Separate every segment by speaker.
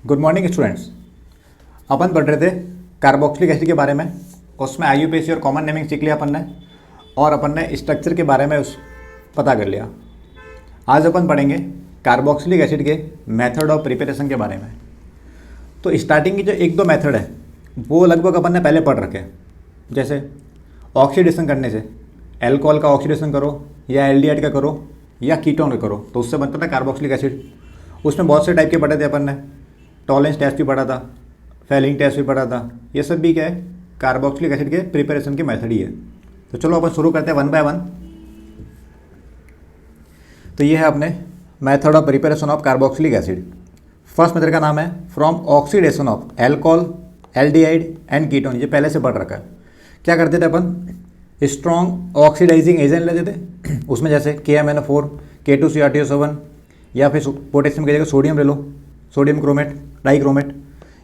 Speaker 1: Good morning students. अपन पढ़ रहे थे कार्बोक्सिलिक एसिड के बारे में। उसमें आईयूपीएसी और कॉमन नेमिंग सीख लिया अपन ने, और अपन ने स्ट्रक्चर के बारे में उस पता कर लिया। आज अपन पढ़ेंगे कार्बोक्सिलिक एसिड के मेथड ऑफ प्रिपरेशन के बारे में। तो स्टार्टिंग की जो एक दो मेथड है वो लगभग अपन ने पहले पढ़ रखे हैं। जैसे ऑक्सीडेशन करने से, एल्कोहल का ऑक्सीडेशन करो या एल्डिहाइड का करो या कीटोन का करो तो उससे बनता था कार्बोक्सिलिक एसिड। उसमें बहुत से टाइप के पढ़े थे अपन ने। टॉलेंस टेस्ट भी पढ़ा था, फेलिंग टेस्ट भी पढ़ा था। ये सब भी क्या है, कार्बोक्सिलिक एसिड के प्रिपरेशन के मेथड ही है। तो चलो अपन शुरू करते हैं वन बाय वन। तो ये है अपने method of preparation of carboxylic acid. First method का नाम है from oxidation of alcohol, aldehyde and ketone. ये पहले से पढ़ रखा है। क्या करते थे अपन, स्ट्रॉन्ग ऑक्सीडाइजिंग एजेंट लेते थे। उसमें जैसे KMnO4, K2CrTO7 या फिर पोटेशियम की जगह सोडियम ले लो, सोडियम क्रोमेट, डाइक्रोमेट,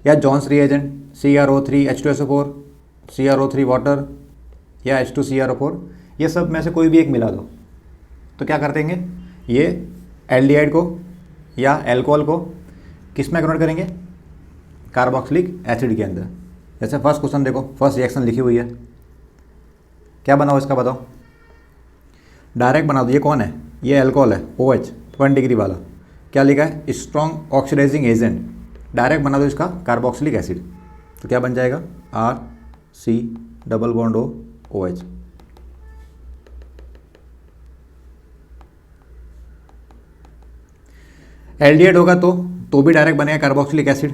Speaker 1: या Johns reagent CrO3 H2SO4, CrO3 water या H2CrO4। ये सब में से कोई भी एक मिला दो। तो क्या कर देंगे, ये एल्डिहाइड को या एल्कोहल को किस में कन्वर्ट करेंगे, कार्बोक्सिलिक एसिड के अंदर। जैसे फर्स्ट क्वेश्चन देखो, फर्स्ट रिएक्शन लिखी हुई है, क्या बनाओ इसका बताओ। डायरेक्ट बना दो। ये कौन है, ये एल्कोहल है, OH 1 डिग्री वाला। क्या लिखा है, स्ट्रॉन्ग ऑक्सीडाइजिंग एजेंट। डायरेक्ट बना दो इसका कार्बोक्सिलिक एसिड। तो क्या बन जाएगा, RC≡OH। एल्डिहाइड होगा तो भी डायरेक्ट बनेगा कार्बोक्सिलिक एसिड,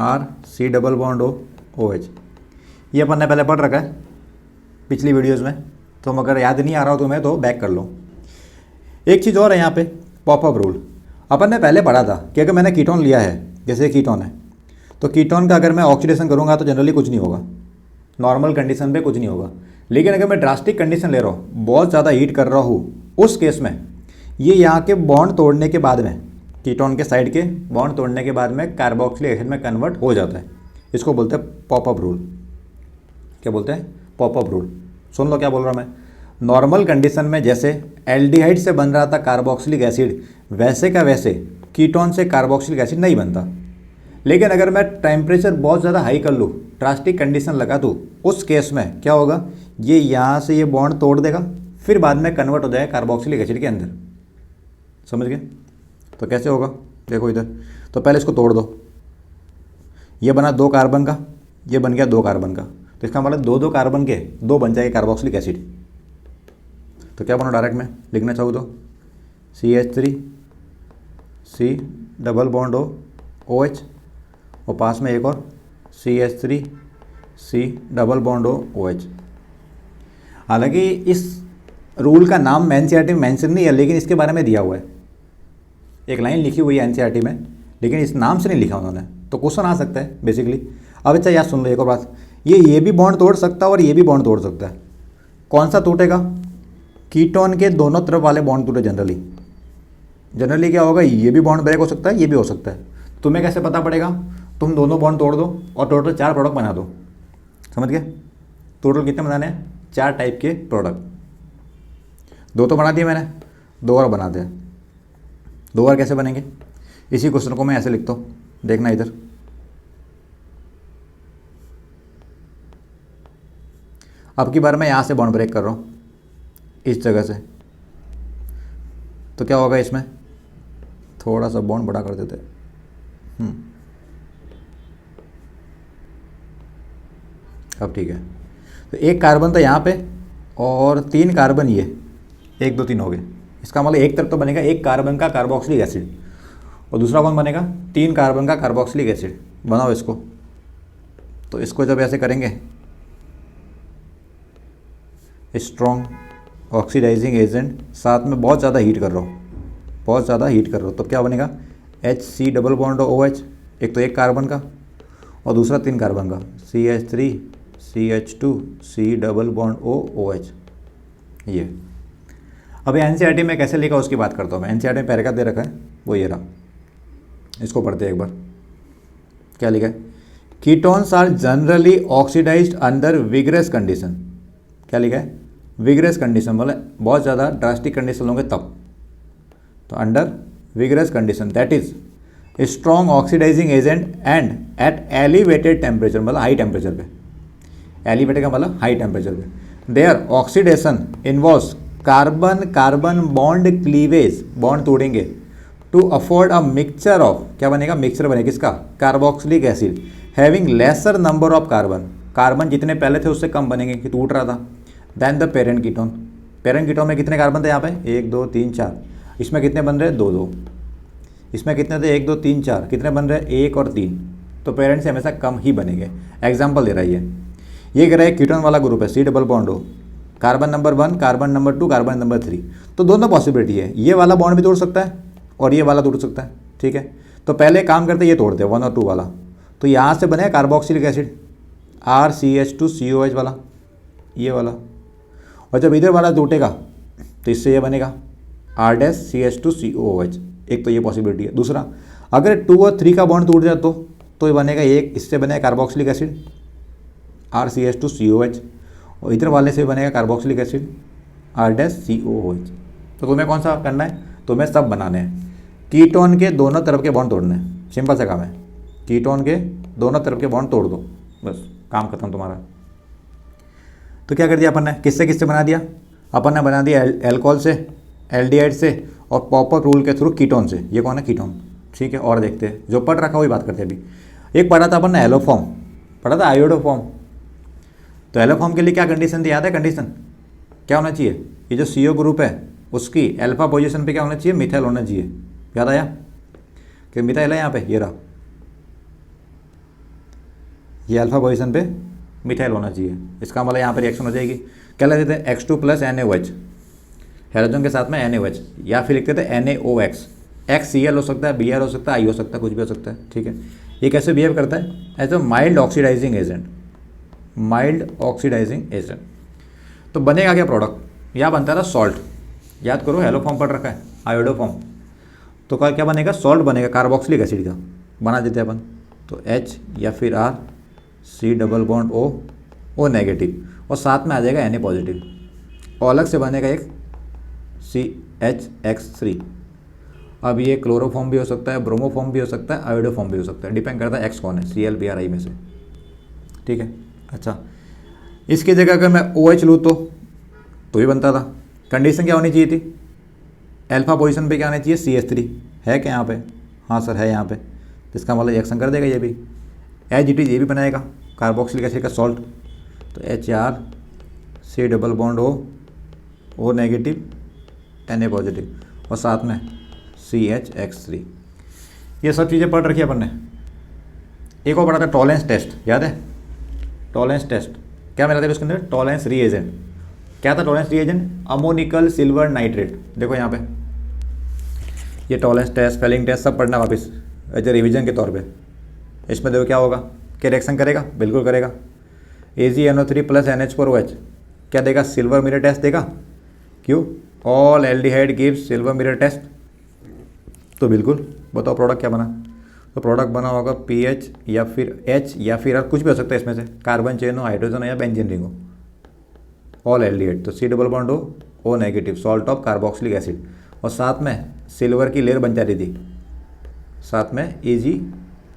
Speaker 1: RC≡OH। ये अपन ने पहले पढ़ रखा है पिछली वीडियोस में। तो अगर याद नहीं आ रहा हो तुम्हें तो बैक कर लो। एक चीज़ और है यहाँ पे, पॉपअप रूल। अपन ने पहले पढ़ा था कि अगर मैंने कीटोन लिया है, जैसे कीटोन है, तो कीटोन का अगर मैं ऑक्सीडेशन करूँगा तो जनरली कुछ नहीं होगा, नॉर्मल कंडीशन पे कुछ नहीं होगा। लेकिन अगर मैं ड्रास्टिक कंडीशन ले रहा हूँ, बहुत ज़्यादा हीट कर रहा हूँ, उस केस में ये यहाँ के बॉन्ड तोड़ने के बाद में, कीटोन के साइड के बॉन्ड तोड़ने के बाद में कार्बोक्सिलिक एसिड में कन्वर्ट हो जाता है। इसको बोलते हैं पॉपअप रूल। क्या बोलते हैं, पॉपअप रूल। सुन लो क्या बोल रहा हूँ मैं। नॉर्मल कंडीशन में जैसे एल्डिहाइड से बन रहा था कार्बोक्सिलिक एसिड, वैसे का वैसे कीटोन से कार्बोक्सिलिक एसिड नहीं बनता। लेकिन अगर मैं टेम्परेचर बहुत ज़्यादा हाई कर लूँ, ड्रास्टिक कंडीशन लगा दूँ, उस केस में क्या होगा, ये यहाँ से ये बॉन्ड तोड़ देगा, फिर बाद में कन्वर्ट हो जाएगा कार्बोक्सिलिक एसिड के अंदर। समझ गए। तो कैसे होगा, देखो इधर। तो पहले इसको तोड़ दो। ये बना 2 कार्बन का, ये बन गया 2 कार्बन का। तो इसका मतलब 2 कार्बन के 2 बन जाएगा कार्बोक्सिलिक एसिड। तो क्या बना, डायरेक्ट में लिखना चाहूँ तो CH3 C≡OH, और पास में एक और CH3 C≡OH। हालांकि इस रूल का नाम NCERT में मेंशन नहीं है, लेकिन इसके बारे में दिया हुआ है। एक लाइन लिखी हुई है NCERT में, लेकिन इस नाम से नहीं लिखा उन्होंने। तो क्वेश्चन आ सकता है बेसिकली। अब अच्छा याद सुन लो एक और बात, ये भी बॉन्ड तोड़ सकता है और ये भी बॉन्ड तोड़ सकता है। कौन सा टूटेगा, कीटोन के दोनों तरफ वाले बॉन्ड टूटे। जनरली क्या होगा, ये भी बॉन्ड ब्रेक हो सकता है, ये भी हो सकता है। तुम्हें कैसे पता पड़ेगा, तुम दोनों बॉन्ड तोड़ दो और टोटल 4 प्रोडक्ट बना दो। समझ गए। टोटल कितने बनाने हैं, 4 टाइप के प्रोडक्ट। 2 तो बना दिए मैंने, 2 और बना दिया। 2 और कैसे बनेंगे, इसी क्वेश्चन को मैं ऐसे लिखता हूँ, देखना इधर। अब की बार मैं यहाँ से बॉन्ड ब्रेक कर रहा हूँ, इस जगह से। तो क्या होगा, इसमें थोड़ा सा बॉन्ड बड़ा कर देते। अब ठीक है। तो 1 कार्बन तो यहाँ पे और 3 कार्बन ये, 1 2 3 हो गए। इसका मतलब एक तरफ तो बनेगा 1 कार्बन का कार्बोक्सिलिक एसिड, और दूसरा कौन बनेगा, 3 कार्बन का कार्बोक्सिलिक एसिड। बनाओ इसको। तो इसको जब ऐसे करेंगे, स्ट्रॉन्ग ऑक्सीडाइजिंग एजेंट, साथ में बहुत ज़्यादा हीट कर रहा हूँ, बहुत ज़्यादा हीट कर रहा हूँ, तो क्या बनेगा, HC≡OH। एक तो 1 कार्बन का और दूसरा 3 कार्बन का, CH3 CH2 C≡OH। ये अभी NCERT में कैसे लिखा उसकी बात करता हूँ मैं। NCERT में पैराग्राफ दे रखा है, वो ये रहा। इसको पढ़ते हैं एक बार। क्या लिखा है, ketones are generally oxidised under vigorous condition. क्या लिखा है, विगरस कंडीशन, मतलब बहुत ज़्यादा ड्रास्टिक कंडीशन होंगे तब। तो under vigorous condition, that is strong oxidizing agent and at elevated temperature, मतलब हाई टेम्परेचर पे, एलिवेटेड का मतलब हाई टेम्परेचर पे। There oxidation involves carbon carbon bond cleavage, bond तोड़ेंगे, to afford a mixture of, क्या बनेगा, मिक्सचर बनेगा किसका, carboxylic acid having lesser number of carbon, carbon जितने पहले थे उससे कम बनेंगे कि टूट रहा था, then the parent ketone. Parent ketone में कितने कार्बन थे यहाँ पे, 1 2 3 4, इसमें कितने बन रहे, 2 2, इसमें कितने थे, 1 2 3 4, कितने बन रहे, 1 और 3, तो पेरेंट से हमेशा कम ही बनेंगे। एग्जाम्पल दे रहा है ये कह रहा है कीटोन वाला ग्रुप है, C डबल बॉन्ड हो, carbon number 1, carbon number 2, carbon number 3, तो दोनों पॉसिबिलिटी है, ये वाला बॉन्ड भी तोड़ सकता है और ये वाला तोड़ सकता है, ठीक है। तो पहले काम करते ये तोड़ते हैं 1 और 2 वाला, तो यहाँ से बनेगा कार्बोक्सिलिक एसिड RCH2COH वाला, ये वाला, और जब इधर वाला टूटेगा तो इससे ये बनेगा R-CH2COOH, एक तो ये पॉसिबिलिटी है। दूसरा, अगर 2 और 3 का बॉन्ड टूट जाए तो ये बनेगा, एक इससे बनेगा कार्बोक्सिलिक एसिड RCH2COH, और इधर वाले से बनेगा कार्बोक्सिलिक एसिड R-COOH। तो तुम्हें कौन सा करना है, तुम्हें सब बनाने हैं, कीटोन के दोनों तरफ के बॉन्ड तोड़ने हैं, सिंपल सा काम है, कीटोन के दोनों तरफ के बॉन्ड तोड़ दो, बस काम खत्म तुम्हारा। तो क्या कर दिया अपन ने, किससे किससे बना दिया, अपन ने बना दिया एल्कोहल से, एल्डिहाइड से, और पॉपर रूल के थ्रू कीटोन से। ये कौन है, कीटोन, ठीक है। और देखते हैं, जो पढ़ रखा वही बात करते हैं अभी। एक पढ़ा था अपन ने एलोफॉर्म, पढ़ा था आयोडोफॉर्म। तो एलोफॉर्म के लिए क्या कंडीशन थी, याद है कंडीशन, क्या होना चाहिए, ये जो CO ग्रुप है उसकी अल्फा पोजीशन पे क्या होना चाहिए, मिथाइल होना चाहिए। याद आया कि मिथाइल है यहाँ पे, ये रहा, ये अल्फा पोजीशन पे मिथाइल होना चाहिए। इसका मतलब यहाँ पे रिएक्शन हो जाएगी, क्या लिखते थे, X2 + NaOH, हेलोजन के साथ में NaOH, या फिर लिखते थे NaOX, XCl हो सकता है, Br हो सकता है, I हो सकता है, कुछ भी हो सकता है, ठीक है। ये कैसे बिहेव करता है, as a mild oxidising agent, mild oxidising agent. तो बनेगा क्या प्रोडक्ट, या बनता था सॉल्ट, याद करो हेलोफॉर्म पढ़ रखा है, आयोडोफॉर्म, तो क्या बनेगा, सॉल्ट बनेगा कार्बोक्सिलिक एसिड का, बना देते हैं अपन। तो H या फिर R, C double bond O negative, और साथ में आ जाएगा Na पॉजिटिव, और अलग से बनेगा एक CHX3। अब ये क्लोरोफॉर्म भी हो सकता है, ब्रोमोफॉर्म भी हो सकता है, आयोडोफॉर्म भी हो सकता है, डिपेंड करता है X कौन है, CL, Br, I में से, ठीक है। अच्छा, इसकी जगह अगर मैं OH लूँ तो ही बनता था। कंडीशन क्या होनी चाहिए थी, अल्फा पोजीशन पे क्या आना चाहिए, CH3, है क्या यहाँ पे, हाँ सर है यहाँ पे, तो इसका मतलब रिएक्शन कर देगा ये भी, एज इट इज ये भी बनाएगा कार्बोक्सिलिक एसिड का सॉल्ट। तो HR, C double bond O negative, Na positive, और साथ में CHX3। ये सब चीज़ें पढ़ रखी है अपन ने। एक और पढ़ा था टॉलेंस टेस्ट, याद है, टॉलेंस टेस्ट क्या मिला था उसके अंदर, टॉलेंस रीएजेंट। क्या था Tollens reagent, ammoniacal silver nitrate. देखो यहाँ पे ये टॉलेंस टेस्ट, फेलिंग टेस्ट सब पढ़ना वापस एज ए रिविजन के तौर पे। इसमें देखो क्या होगा, क्या रिएक्शन करेगा, बिल्कुल करेगा। AgNO3 + NH4OH क्या देगा, सिल्वर मिरर टेस्ट देगा। क्यों, all aldehyde gives silver mirror test. तो बिल्कुल बताओ प्रोडक्ट क्या बना, तो प्रोडक्ट बना होगा PH या फिर H या फिर R, कुछ भी हो सकता है इसमें से, कार्बन चेन हो, हाइड्रोजन हो, या बेंजीन रिंग हो, ऑल एल्डिहाइड। तो C double bond O negative, salt of carboxylic acid, और साथ में सिल्वर की लेयर बन जाती थी, साथ में Ag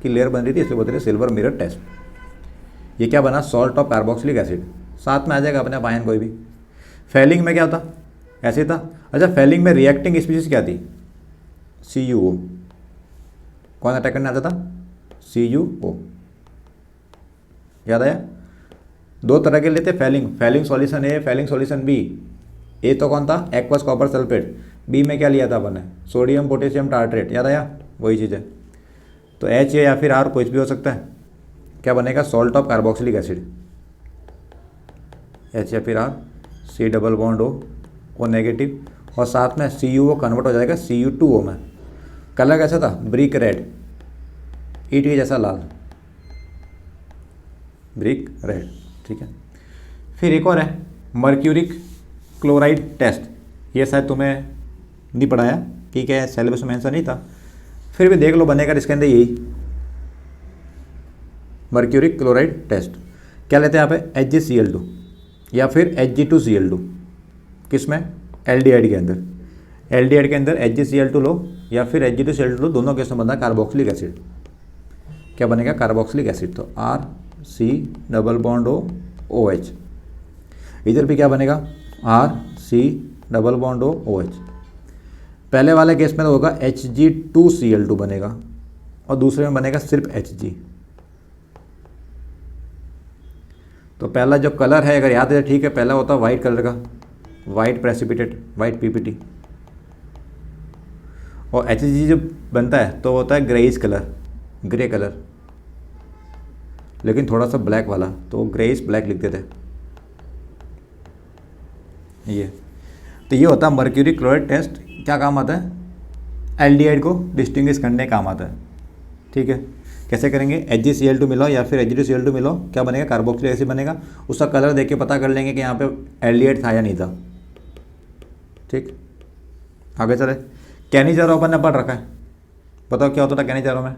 Speaker 1: की लेयर बन रही थी, इसलिए बोलते थे सिल्वर मिरर टेस्ट। ये क्या बना, सॉल्ट ऑफ कार्बोक्सिलिक एसिड, साथ में आ जाएगा अपने आयन कोई भी। फेलिंग में क्या होता, ऐसे था। अच्छा, फेलिंग में रिएक्टिंग स्पीशीज क्या थी, CuO। कौन अटैक करने आता था, CuO, याद आया। दो तरह के लेते Fehling, Fehling solution A, Fehling solution B। A तो कौन था, एक्वस कॉपर सल्फेट। B में क्या लिया था अपन ने, सोडियम पोटेशियम टार्ट्रेट, याद आया, वही चीज़ है। तो H या फिर R कुछ भी हो सकता है, क्या बनेगा, salt of carboxylic acid, H या फिर R, C double bond O negative, और साथ में CuO कन्वर्ट हो जाएगा Cu2O में। कलर कैसा था, ब्रिक रेड, ईट के जैसा लाल, ब्रिक रेड, ठीक है। फिर एक और है मर्क्यूरिक क्लोराइड टेस्ट। ये शायद तुम्हें नहीं पढ़ाया, ठीक है, सिलेबस में आंसर नहीं था, फिर भी देख लो, बनेगा इसके अंदर यही मर्क्यूरिक क्लोराइड टेस्ट। क्या लेते हैं यहाँ पे, HgCl2 या फिर Hg2Cl2, किस में, एल्डिहाइड के अंदर। एल्डिहाइड के अंदर HgCl2 लो या फिर Hg2Cl2 लो, दोनों केस में बनता है कार्बोक्सिलिक एसिड। क्या बनेगा? Carboxylic acid. तो RC डबल बॉन्ड OH। इधर भी क्या बनेगा? RC double bond OH। पहले वाले केस में तो होगा Hg2Cl2 बनेगा और दूसरे में बनेगा सिर्फ Hg। तो पहला जो कलर है अगर याद है ठीक है, पहला होता है वाइट कलर का, वाइट प्रेसिपिटेट, वाइट PPT। और Hg जब बनता है तो होता है ग्रेइश कलर, ग्रे कलर, लेकिन थोड़ा सा ब्लैक वाला, तो ग्रेइश ब्लैक लिख देते हैं ये। तो ये होता है मर्क्यूरी क्लोराइड टेस्ट। क्या काम आता है? एल्डिहाइड को डिस्टिंग्विश करने काम आता है। ठीक है, कैसे करेंगे? HgCl2 मिलाओ या फिर Hg2Cl2 मिलाओ, क्या बनेगा? कार्बोक्सिलिक एसिड बनेगा। उसका कलर देख के पता कर लेंगे कि यहाँ पे एल्डिहाइड था या नहीं था। ठीक, आगे चले। कैनिजारो अपन ने पढ़ रखा है, बताओ क्या होता था कैनिजारो में?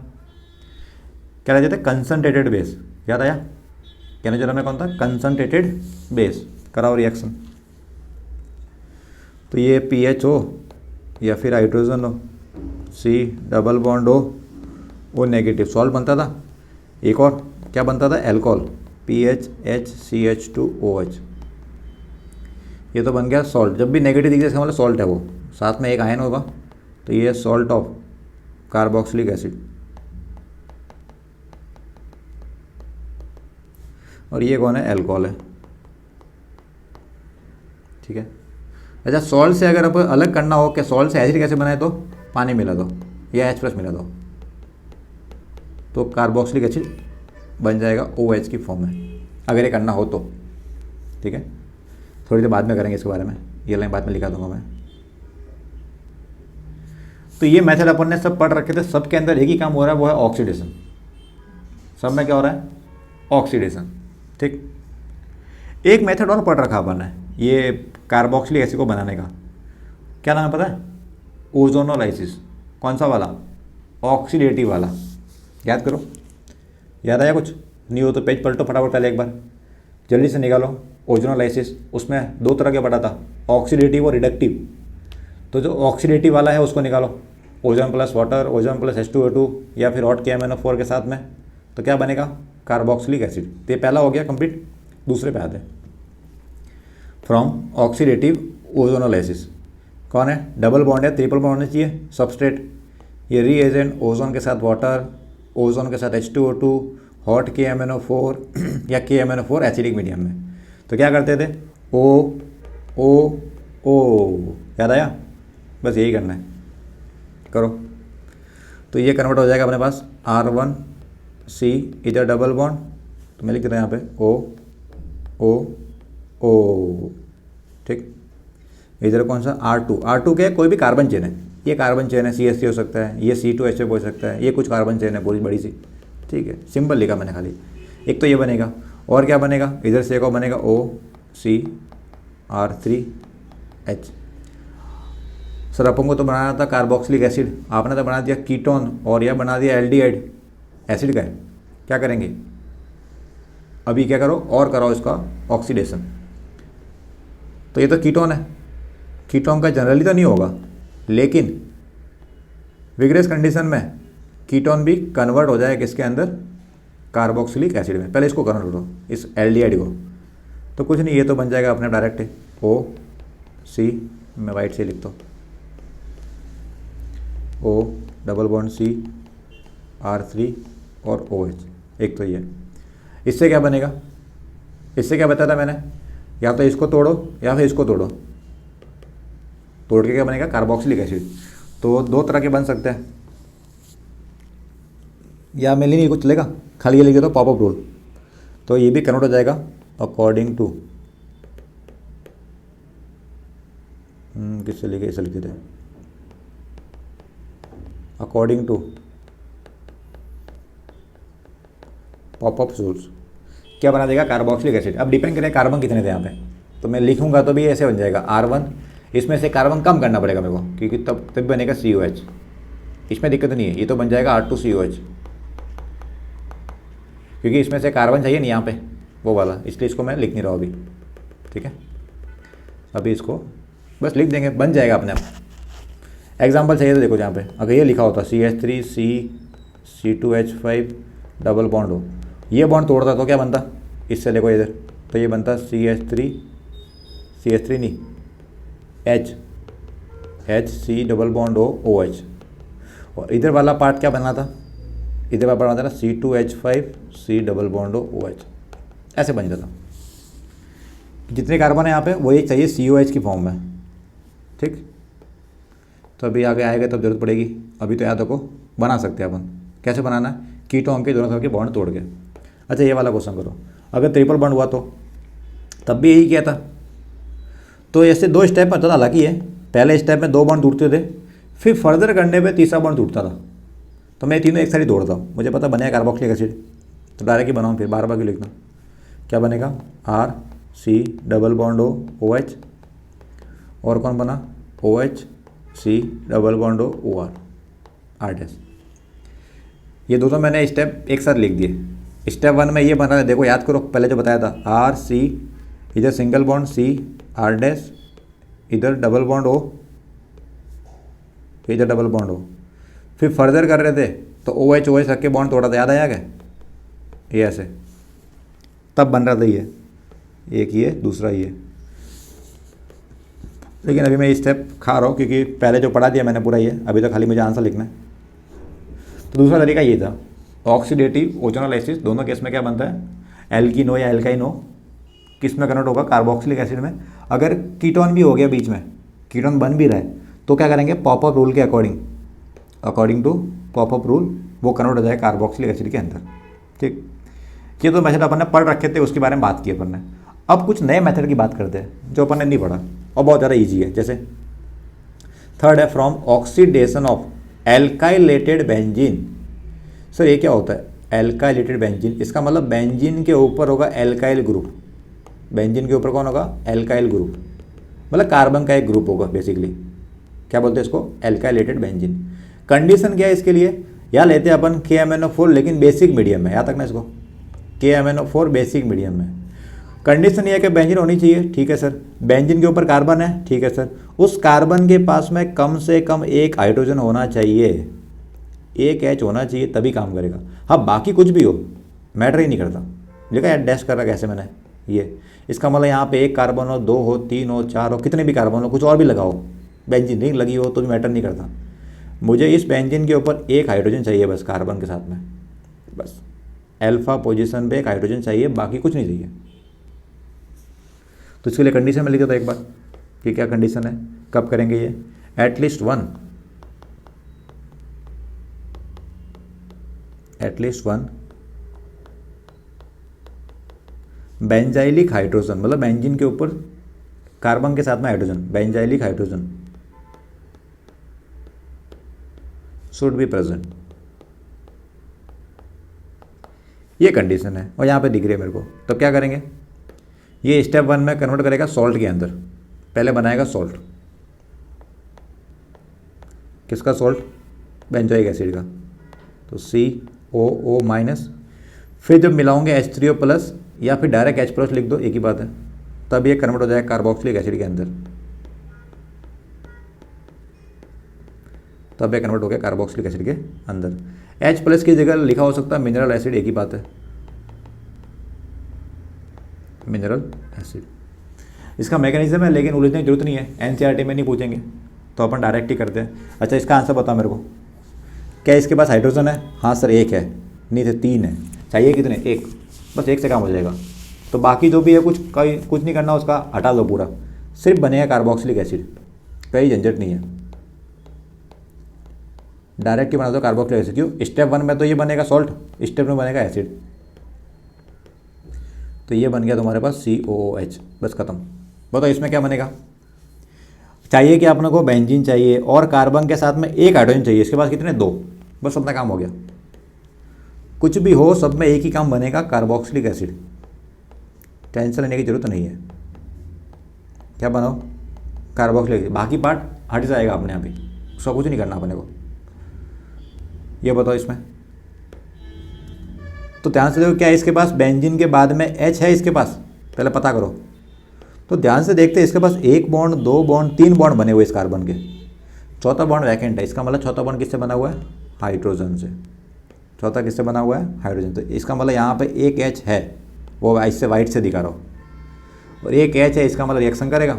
Speaker 1: क्या रहते थे? Concentrated base. याद आया? कैनिजारो में कौन था? Concentrated base. कराओ रिएक्शन। तो ये PH हो या फिर हाइड्रोजन हो, C डबल बॉन्ड हो नेगेटिव, सॉल्ट बनता था। एक और क्या बनता था? Alcohol, PHHCH2OH। ये तो बन गया सॉल्ट। जब भी नेगेटिव दिखे इसका मतलब सॉल्ट है वो, साथ में एक आयन होगा, तो ये सॉल्ट ऑफ कार्बोक्सिलिक एसिड। और ये कौन है? एल्कोहल है। ठीक है। अच्छा, सॉल्ट से अगर अब अलग करना हो कि सॉल्ट से एसिड कैसे बनाए, तो पानी मिला दो या H+ मिला दो, तो कार्बोक्सिलिक एसिड बन जाएगा OH की फॉर्म में, अगर ये करना हो तो। ठीक है, थोड़ी देर बाद में करेंगे इसके बारे में, ये लाइन बाद में लिखा दूंगा मैं। तो ये मेथड अपन ने सब पढ़ रखे थे, सबके अंदर एक ही काम हो रहा है, वो है ऑक्सीडेशन। सब में क्या हो रहा है? ऑक्सीडेशन। ठीक, एक मेथड और पढ़ रखा अपन ने ये कार्बोक्सिलिक एसिड को बनाने का। क्या नाम है पता है? ओजोनोलाइसिस। कौन सा वाला? ऑक्सीडेटिव वाला। याद करो, याद आया कुछ? नहीं हो तो पेज पलटो फटाफट, पहले एक बार जल्दी से निकालो। ओजोनोलाइसिस, उसमें दो तरह के पढ़ा था, ऑक्सीडेटिव और रिडक्टिव। तो जो ऑक्सीडेटिव वाला है उसको निकालो, ozone plus water, ozone plus H2O2 या फिर हॉट KMnO4 के साथ में, तो क्या बनेगा? Carboxylic acid. तो ये पहला हो गया कंप्लीट। दूसरे पे आते हैं। फ्रॉम ऑक्सीडेटिव ओजोनोलाइसिस कौन है? डबल बॉन्ड है, ट्रिपल बॉन्ड होना चाहिए, सबस्ट्रेट। ये रीएजेंट ओजोन के साथ वाटर, ओजोन के साथ H2O2, हॉट KMnO4 या KMnO4 एसिडिक मीडियम में। तो क्या करते थे? O याद आया? बस यही करना है, करो। तो ये कन्वर्ट हो जाएगा अपने पास R1C, इधर डबल बॉन्ड, तो मैं लिख देता हूँ यहाँ पे O। ठीक, इधर कौन सा? R2 के कोई भी कार्बन चेन है, ये कार्बन चेन है, CH3 हो सकता है, ये C2H5 हो सकता है, ये कुछ कार्बन चेन है पूरी बड़ी सी। ठीक है, सिंपल लिखा मैंने खाली। एक तो ये बनेगा, और क्या बनेगा? इधर से एक और बनेगा OCR3H। सर अपन को तो बनाना था कार्बोक्सिलिक एसिड, आपने तो बना दिया कीटोन और यह बना दिया एल्डिहाइड। एसिड का है, क्या करेंगे अभी? क्या करो और कराओ इसका ऑक्सीडेशन। तो ये तो कीटोन है, कीटोन का जनरली तो नहीं होगा, लेकिन विग्रेस कंडीशन में कीटोन भी कन्वर्ट हो जाए किसके अंदर? कार्बोक्सिलिक एसिड में। पहले इसको कन्वर्ट करो, इस एल्डिहाइड को। तो कुछ नहीं, ये तो बन जाएगा अपने डायरेक्ट OC, मैं वाइट से लिखता हूँ, O double bond C R3 और OH। एक तो ये, इससे क्या बनेगा? इससे क्या बताया था मैंने? या तो इसको तोड़ो या फिर इसको तोड़ो, तोड़ के क्या बनेगा? Carboxylic acid. तो दो तरह के बन सकते हैं, या मेनली नहीं कुछ चलेगा, खाली ये लिख दो पॉपअप रूल। तो ये भी कन्वर्ट हो जाएगा अकॉर्डिंग टू, किससे लिखे? इसे लिखे थे, अकॉर्डिंग टू पॉपअप रूल्स। क्या बना देगा? Carboxylic acid. अब डिपेंड करेगा कार्बन कितने थे यहाँ पे, तो मैं लिखूंगा तो भी ऐसे बन जाएगा R1, इसमें से कार्बन कम करना पड़ेगा मेरे को, क्योंकि तब बनेगा COH। इसमें दिक्कत नहीं है, ये तो बन जाएगा R2COH, क्योंकि इसमें से कार्बन चाहिए नहीं यहाँ पे वो वाला, इसलिए इसको मैं लिख नहीं रहा हूँ अभी। ठीक है, अभी इसको बस लिख देंगे, बन जाएगा अपने आप। एग्जाम्पल चाहिए तो देखो यहाँ पे अगर ये लिखा होता CH3 C2H5 डबल बॉन्ड हो, ये बॉन्ड तोड़ता तो क्या बनता, इससे देखो इधर तो ये बनता CH3 नहीं HC डबल बॉन्ड हो OH, और इधर वाला पार्ट क्या बना था, इधर वाला पार्ट बना था C2H5 C डबल बॉन्ड हो OH, ऐसे बन जाता। जितने कार्बन है यहाँ पे वो एक चाहिए COH की फॉर्म में, ठीक। तो अभी आगे आएगा तब जरूरत पड़ेगी, अभी तो याद रखो बना सकते हैं अपन। कैसे बनाना है, कीटोन के दोनों तरफ के बॉन्ड तोड़ के। अच्छा ये वाला क्वेश्चन करो, अगर ट्रिपल बॉन्ड हुआ तो तब भी यही किया था। तो ऐसे 2 स्टेप में तो हालांकि है, पहले स्टेप में 2 बॉन्ड टूटते थे, फिर फर्दर करने पे तीसरा बॉन्ड टूटता था। तो मैं तीनों एक साथ ही तोड़ता हूँ, मुझे पता बनेगा कार्बोक्सिलिक एसिड, तो डायरेक्ट ही बनाऊँ, फिर बार बार क्यों लिखना। क्या बनेगा RC डबल बॉन्ड हो OH, और कौन बना OHC डबल बॉन्ड हो OR R-। ये दोनों मैंने स्टेप एक साथ लिख दिए। स्टेप 1 में ये बना है, देखो याद करो पहले जो बताया था RC, इधर सिंगल बॉन्ड C R-, इधर डबल बॉन्ड O, इधर डबल बॉन्ड O। फिर फर्दर कर रहे थे तो OH रख के बॉन्ड तोड़ा था, याद आया क्या, ये ऐसे तब बन रहा था ये, एक ये दूसरा ये। लेकिन अभी मैं स्टेप खा रहा हूँ क्योंकि पहले जो पढ़ा दिया मैंने पूरा ये, अभी तो खाली मुझे आंसर लिखना है। तो दूसरा तरीका ये था, ऑक्सीडेटिव ओजोनोलाइसिस, दोनों केस में क्या बनता है, एल्कीनो या एल्काइनो किस में कन्वर्ट होगा, कार्बोक्सिलिक एसिड में। अगर कीटोन भी हो गया बीच में, कीटोन बन भी रहा है, तो क्या करेंगे, पॉपअप रूल के अकॉर्डिंग टू पॉपअप रूल वो कन्वर्ट हो जाए कार्बोक्सिलिक एसिड के अंदर, ठीक। ये तो मेथड अपन ने पढ़ रखे थे, उसके बारे में बात की अपन ने। अब कुछ नए मेथड की बात करते हैं जो अपन ने नहीं पढ़ा और बहुत ज़्यादा ईजी है। जैसे थर्ड है from oxidation of alkylated benzene. Sir ये क्या होता है, एल्काइलेटेड बेंजीन, इसका मतलब बेंजीन के ऊपर होगा एल्काइल ग्रुप, बेंजीन के ऊपर कौन होगा, एल्काइल ग्रुप, मतलब कार्बन का एक ग्रुप होगा बेसिकली। क्या बोलते हैं इसको, एल्काइलेटेड बेंजीन। कंडीशन क्या है इसके लिए, या लेते हैं अपन KMnO4 लेकिन बेसिक मीडियम में, याद रखना इसको, KMnO4 बेसिक मीडियम में। कंडीशन ये है कि बेंजीन होनी चाहिए, ठीक है सर। बेंजीन के ऊपर कार्बन है, ठीक है सर। उस कार्बन के पास में कम से कम एक हाइड्रोजन होना चाहिए, एक H होना चाहिए, तभी काम करेगा। हाँ बाकी कुछ भी हो मैटर ही नहीं करता। देखा यार डैश कर रहा कैसे मैंने, ये इसका मतलब यहाँ पे एक कार्बन हो, 2 हो, 3 हो, 4 हो, कितने भी कार्बन हो, कुछ और भी लगाओ, बेंजीन रिंग लगी हो तो भी मैटर नहीं करता। मुझे इस बेंजीन के ऊपर एक हाइड्रोजन चाहिए बस, कार्बन के साथ में, बस अल्फा पोजीशन पे एक हाइड्रोजन चाहिए, बाकी कुछ नहीं चाहिए। तो इसके लिए कंडीशन में लिख देता एक बार कि क्या कंडीशन है, कब करेंगे ये, एटलीस्ट वन बेंजाइलिक हाइड्रोजन, मतलब बेंजीन के ऊपर कार्बन के साथ में hydrogen, benzylic hydrogen should be present, ये कंडीशन है और यहाँ पे दिख रही है मेरे को। तो क्या करेंगे, ये स्टेप 1 में कन्वर्ट करेगा सॉल्ट के अंदर, पहले बनाएगा सॉल्ट, किसका सॉल्ट, बेंजोइक एसिड का, तो COO माइनस, फिर जब मिलाओगे H3O प्लस या फिर डायरेक्ट H प्लस लिख दो, एक ही बात है, तब ये कन्वर्ट हो जाएगा कार्बोक्सिलिक एसिड के अंदर, तब ये कन्वर्ट हो गया कार्बोक्सिलिक एसिड के अंदर। H प्लस की जगह लिखा हो सकता है मिनरल एसिड, एक ही बात है, मिनरल एसिड। इसका मैकेनिज्म है लेकिन उलझने की जरूरत नहीं है, NCERT में नहीं पूछेंगे तो अपन डायरेक्ट ही करते हैं। अच्छा इसका आंसर बताओ मेरे को, क्या इसके पास हाइड्रोजन है, हाँ सर एक है, नहीं थे 3 है, चाहिए कितने, एक, बस एक से काम हो जाएगा। तो बाकी जो भी है कुछ नहीं करना, उसका हटा दो पूरा, सिर्फ बनेगा कार्बोक्सिलिक एसिड, कहीं झंझट नहीं है, डायरेक्ट ही बना दो कार्बोक्सिलिक एसिड। क्यों, स्टेप 1 में तो ये बनेगा सॉल्ट, स्टेप में बनेगा एसिड, तो ये बन गया तुम्हारे पास COOH, बस खत्म। बताओ इसमें क्या बनेगा, चाहिए कि अपने को बेंजीन चाहिए और कार्बन के साथ में एक हाइड्रोजन चाहिए, इसके पास कितने, 2, बस अपना काम हो गया। कुछ भी हो सब में एक ही काम बनेगा, कार्बोक्सिलिक एसिड, टेंशन लेने की जरूरत नहीं है। क्या बनाओ, कार्बोक्सिलिक एसिड, बाकी पार्ट हट जाएगा अपने आप ही, उसका कुछ नहीं करना अपने को। ये बताओ इसमें, तो ध्यान से देखो क्या है इसके पास, बेंजीन के बाद में H है इसके पास, पहले पता करो। तो ध्यान से देखते हैं इसके पास 1 बॉन्ड, 2 बॉन्ड, 3 बॉन्ड बने हुए इस कार्बन के, चौथा बॉन्ड वैकेंट है, इसका मतलब चौथा बॉन्ड किससे बना हुआ है? हाइड्रोजन से। चौथा किससे बना हुआ है? हाइड्रोजन। तो इसका मतलब यहाँ पे एक H है, वो इससे वाइट से दिखा रहा हूँ, और एक H है, इसका मतलब रिएक्शन करेगा।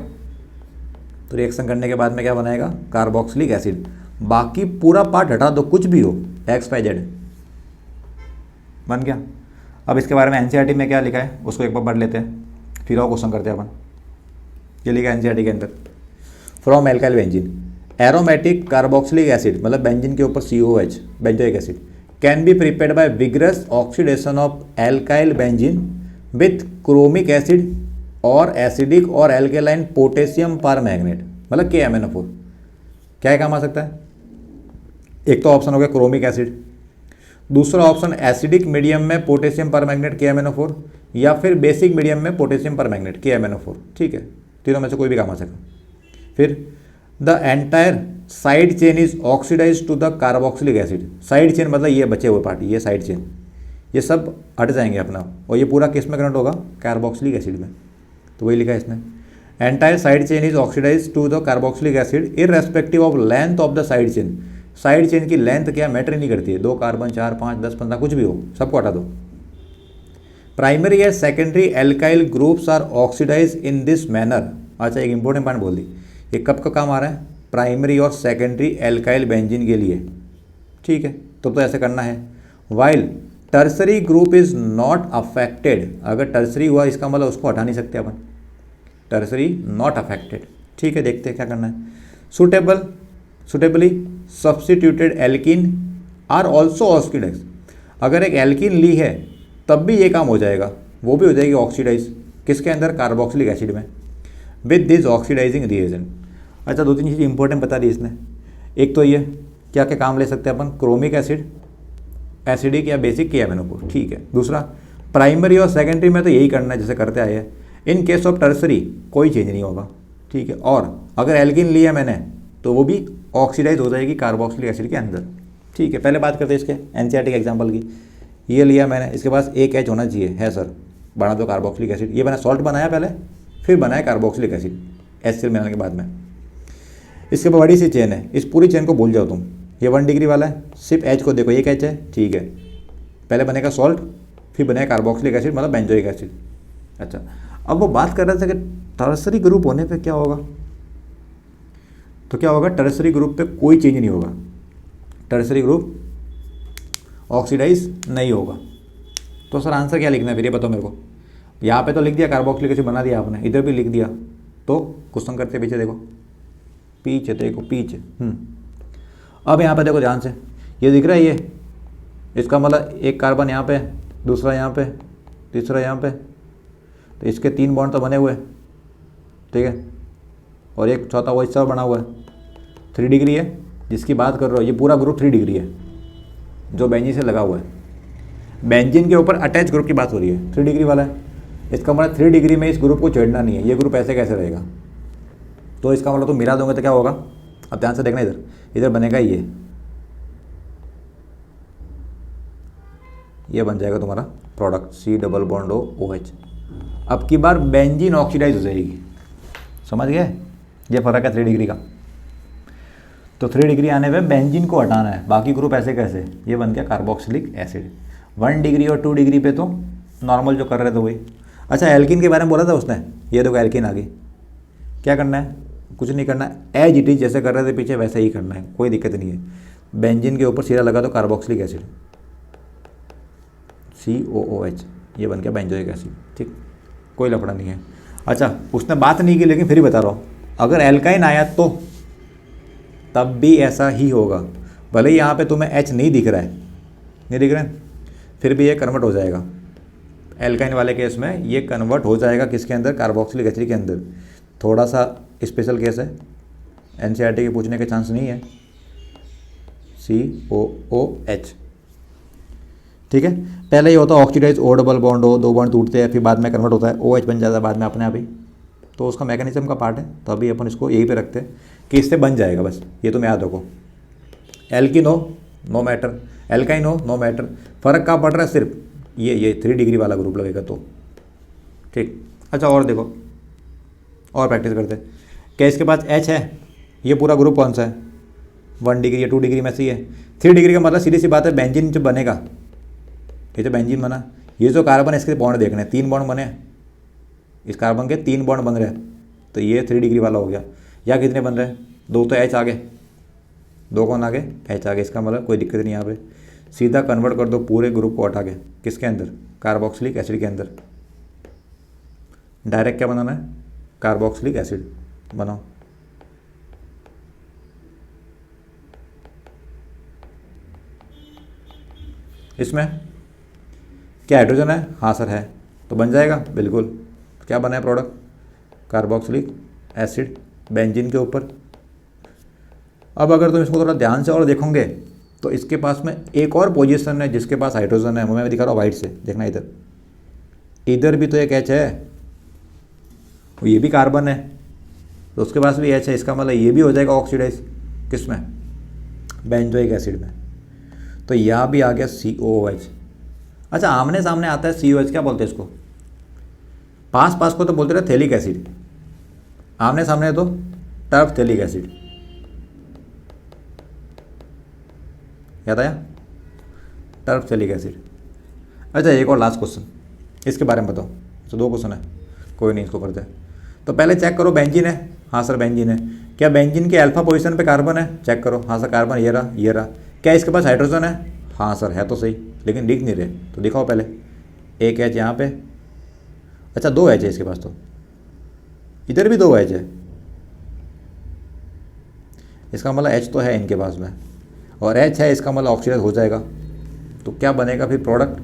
Speaker 1: तो रिएक्शन करने के बाद में क्या बनाएगा? Carboxylic acid. बाकी पूरा पार्ट हटा दो, कुछ भी हो, XYZ बन गया। अब इसके बारे में एनसीईआरटी में क्या लिखा है उसको एक बार पढ़ लेते हैं, फिर और क्वेश्चन करते हैं अपन। ये लिखा है एनसीईआरटी के अंदर, from alkyl benzene aromatic carboxylic acid, मतलब बेंजीन के ऊपर COH benzoic acid, can be prepared by vigorous oxidation of alkyl benzene with chromic acid और एसिडिक और एल्केलाइन पोटेशियम परमैंगनेट, मतलब KMnO4। क्या काम आ सकता है? एक तो ऑप्शन हो गया क्रोमिक एसिड, दूसरा ऑप्शन एसिडिक मीडियम में पोटेशियम परमैंगनेट KMnO4, या फिर बेसिक मीडियम में पोटेशियम परमैंगनेट KMnO4। ठीक है, तीनों में से कोई भी काम आ सका। फिर the entire side chain is oxidise to the carboxylic acid. Side chain मतलब ये बचे हुए पार्ट, ये साइड चेन, ये सब हट जाएंगे अपना, और ये पूरा किस में कन्वर्ट होगा? कार्बोक्सिलिक एसिड में। तो वही लिखा है इसने, entire side chain is oxidise to the carboxylic acid irrespective of length of the side chain. Side chain की लेंथ क्या मैटर नहीं करती है, 2 कार्बन, 4, 5, 10, 15 कुछ भी हो, सबको हटा दो। प्राइमरी या secondary alkyl groups are oxidise in this manner. अच्छा, एक इंपॉर्टेंट पॉइंट बोल दी, ये कब का काम आ रहा है? प्राइमरी और सेकेंडरी एल्काइल बेंजीन के लिए। ठीक है, तो ऐसे करना है। While tertiary group is not affected, अगर टर्सरी हुआ इसका मतलब उसको हटा नहीं सकते अपन, टर्सरी नॉट अफेक्टेड। ठीक है, देखते हैं क्या करना है। Suitably substituted alkene are also oxidise, अगर एक एल्कीन ली है तब भी ये काम हो जाएगा, वो भी हो जाएगी ऑक्सीडाइज, किसके अंदर? कार्बोक्सिलिक एसिड में, विद दिस ऑक्सीडाइजिंग रिएजेंट। अच्छा, 2-3 चीज़ इंपॉर्टेंट बता दी इसने। एक तो ये क्या क्या काम ले सकते हैं अपन? क्रोमिक एसिड, एसिडिक या बेसिक KMnO4। ठीक है। दूसरा, प्राइमरी और सेकेंडरी में तो यही करना है जैसे करते आए हैं। इन केस ऑफ टर्सरी कोई चेंज नहीं होगा। ठीक है, और अगर एल्किन लिया मैंने तो वो भी ऑक्सीडाइज हो जाएगी कार्बोक्सिलिक एसिड के अंदर। ठीक है, पहले बात करते हैं इसके एनसीईआरटी के एग्जाम्पल की। ये लिया मैंने, इसके पास एक H होना चाहिए, है सर, बना दो कार्बोक्सिलिक एसिड। ये मैंने सॉल्ट बनाया पहले, फिर बनाया कार्बोक्सिलिक एसिड HCl मिलाने के बाद में। इसके बाद बड़ी सी चेन है, इस पूरी चेन को भूल जाओ तुम, ये 1 डिग्री वाला है, सिर्फ H को देखो, एक H है। ठीक है, पहले बनेगा सॉल्ट, फिर बनेगा कार्बोक्सिलिक एसिड मतलब बेंजोइक एसिड। अच्छा, अब वो बात कर रहे थे कि टर्सरी ग्रुप होने पे क्या होगा, तो क्या होगा? टर्सरी ग्रुप पे कोई चेंज नहीं होगा, टर्सरी ग्रुप ऑक्सीडाइज नहीं होगा। तो सर आंसर क्या लिखना है फिर, ये बताओ मेरे को। यहाँ पे तो लिख दिया कार्बोक्सिलिक एसिड बना दिया आपने, इधर भी लिख दिया, तो क्वेश्चन करते पीछे देखो, पीछे देखो पीछे। अब यहाँ पे देखो ध्यान से, ये दिख रहा है, ये इसका मतलब एक कार्बन यहाँ पे, दूसरा यहाँ पे, तीसरा यहाँ पे, तो इसके 3 बॉन्ड तो बने हुए, ठीक है, और एक चौथा वो हिस्सा बना हुआ है। 3 डिग्री है जिसकी बात कर रहे हो, ये पूरा ग्रुप 3 डिग्री है जो बेंजीन से लगा हुआ है। बेंजीन के ऊपर अटैच ग्रुप की बात हो रही है, 3 डिग्री वाला है, इसका मतलब 3 डिग्री में इस ग्रुप को छेड़ना नहीं है, ये ग्रुप ऐसे कैसे रहेगा? तो इसका मतलब तुम मिला दोगे तो क्या होगा? अब ध्यान से देखना, इधर इधर बनेगा ये बन जाएगा तुम्हारा प्रोडक्ट C++OH। अब की बार बेंजीन ऑक्सीडाइज हो जाएगी, समझ गए? ये फर्क है 3 डिग्री का। तो 3 डिग्री आने पे बेंजीन को हटाना है, बाकी ग्रुप ऐसे कैसे? ये बन गया कार्बोक्सिलिक एसिड। 1 डिग्री और 2 डिग्री पे तो नॉर्मल जो कर रहे थे वही। अच्छा, एल्किन के बारे में बोला था उसने, ये देखो एल्किन आ गई। क्या करना है? कुछ नहीं करना है, एज इट इज जैसे कर रहे थे पीछे वैसे ही करना है, कोई दिक्कत नहीं है। बेंजीन के ऊपर सीधा लगा दो कार्बोक्सिलिक एसिड COOH, ये बन गया बेंजोइक एसिड। ठीक, कोई लफड़ा नहीं है। अच्छा, उसने बात नहीं की लेकिन फिर ही बता रहा हूँ, अगर एल्काइन आया तो तब भी ऐसा ही होगा, भले ही यहाँ पे तुम्हें H नहीं दिख रहा है, नहीं दिख रहा है, फिर भी ये कन्वर्ट हो जाएगा। एल्काइन वाले केस में ये कन्वर्ट हो जाएगा किसके अंदर? कार्बोक्सिलिक एसिड के अंदर। थोड़ा सा स्पेशल केस है, एनसीईआरटी के पूछने के चांस नहीं है। COOH, ठीक है। पहले ये होता है ऑक्सीडाइज O डबल बॉन्ड हो, 2 बॉन्ड टूटते हैं, फिर बाद में कन्वर्ट होता है OH बन जाता है बाद में अपने आप ही। तो उसका मैकेनिज्म का पार्ट है, तो अभी अपन इसको यहीं पे रखते हैं कि इससे बन जाएगा, बस ये तुम याद रखो। एल्किन हो नो मैटर, एल्काइन हो नो मैटर, फ़र्क कहाँ पड़ रहा है? सिर्फ ये 3 डिग्री वाला ग्रुप लगेगा तो। ठीक, अच्छा और देखो, और प्रैक्टिस करते हैं। क्या इसके पास H है? ये पूरा ग्रुप कौन सा है? 1 डिग्री या 2 डिग्री में से ही है। 3 डिग्री का मतलब सीधी सी बात है बेंजीन जो बनेगा, ये जो बेंजीन बना, ये जो कार्बन है इसके बॉन्ड देखने हैं, 3 बॉन्ड बने, इस कार्बन के 3 बॉन्ड बन रहे हैं, तो ये 3 डिग्री वाला हो गया। या कितने बन रहे हैं, 2 तो एच आ गए, 2 कौन आ गए, एच आ गए। इसका मतलब कोई दिक्कत नहीं यहाँ पे, सीधा कन्वर्ट कर दो पूरे ग्रुप को हटा के, किसके अंदर, कार्बोक्सिलिक एसिड के अंदर। डायरेक्ट क्या बनाना है, कार्बोक्सिलिक एसिड बनाओ। इसमें क्या हाइड्रोजन है, हाँ सर है, तो बन जाएगा बिल्कुल। क्या बना है प्रोडक्ट, कार्बोक्सिलिक एसिड बेंजीन के ऊपर। अब अगर तुम इसको थोड़ा ध्यान से और देखोगे तो इसके पास में एक और पोजीशन है जिसके पास हाइड्रोजन है, वो मैं दिखा रहा हूँ वाइट से, देखना इधर, इधर भी तो एक एच है, ये भी कार्बन है, तो उसके पास भी एच है। इसका मतलब ये भी हो जाएगा ऑक्सीडाइज, किस में, बेंजोइक एसिड में। तो यहाँ भी आ गया COOH। अच्छा, आमने सामने आता है COH, क्या बोलते हैं इसको, पास पास को तो बोलते रहे थैलिक एसिड, आमने सामने तो टर्फ थैलिक एसिड, याद आया, टर्फ थैलिक एसिड। अच्छा, एक और लास्ट क्वेश्चन इसके बारे में बताओ, तो 2 क्वेश्चन है, कोई नहीं इसको करते हैं। तो पहले चेक करो बेंजीन है, हाँ सर बेंजीन है। क्या बेंजीन के अल्फा पोजीशन पे कार्बन है, चेक करो, हाँ सर कार्बन, ये रहा ये रहा। क्या इसके पास हाइड्रोजन है, हाँ सर है तो सही, लेकिन दिख नहीं रहे, तो दिखाओ पहले। एक एच यहाँ पे, अच्छा 2 एच है इसके पास, तो इधर भी 2 एच है, इसका मतलब एच तो है इनके पास में, और एच है, इसका मतलब ऑक्सीडाइज हो जाएगा। तो क्या बनेगा फिर प्रोडक्ट,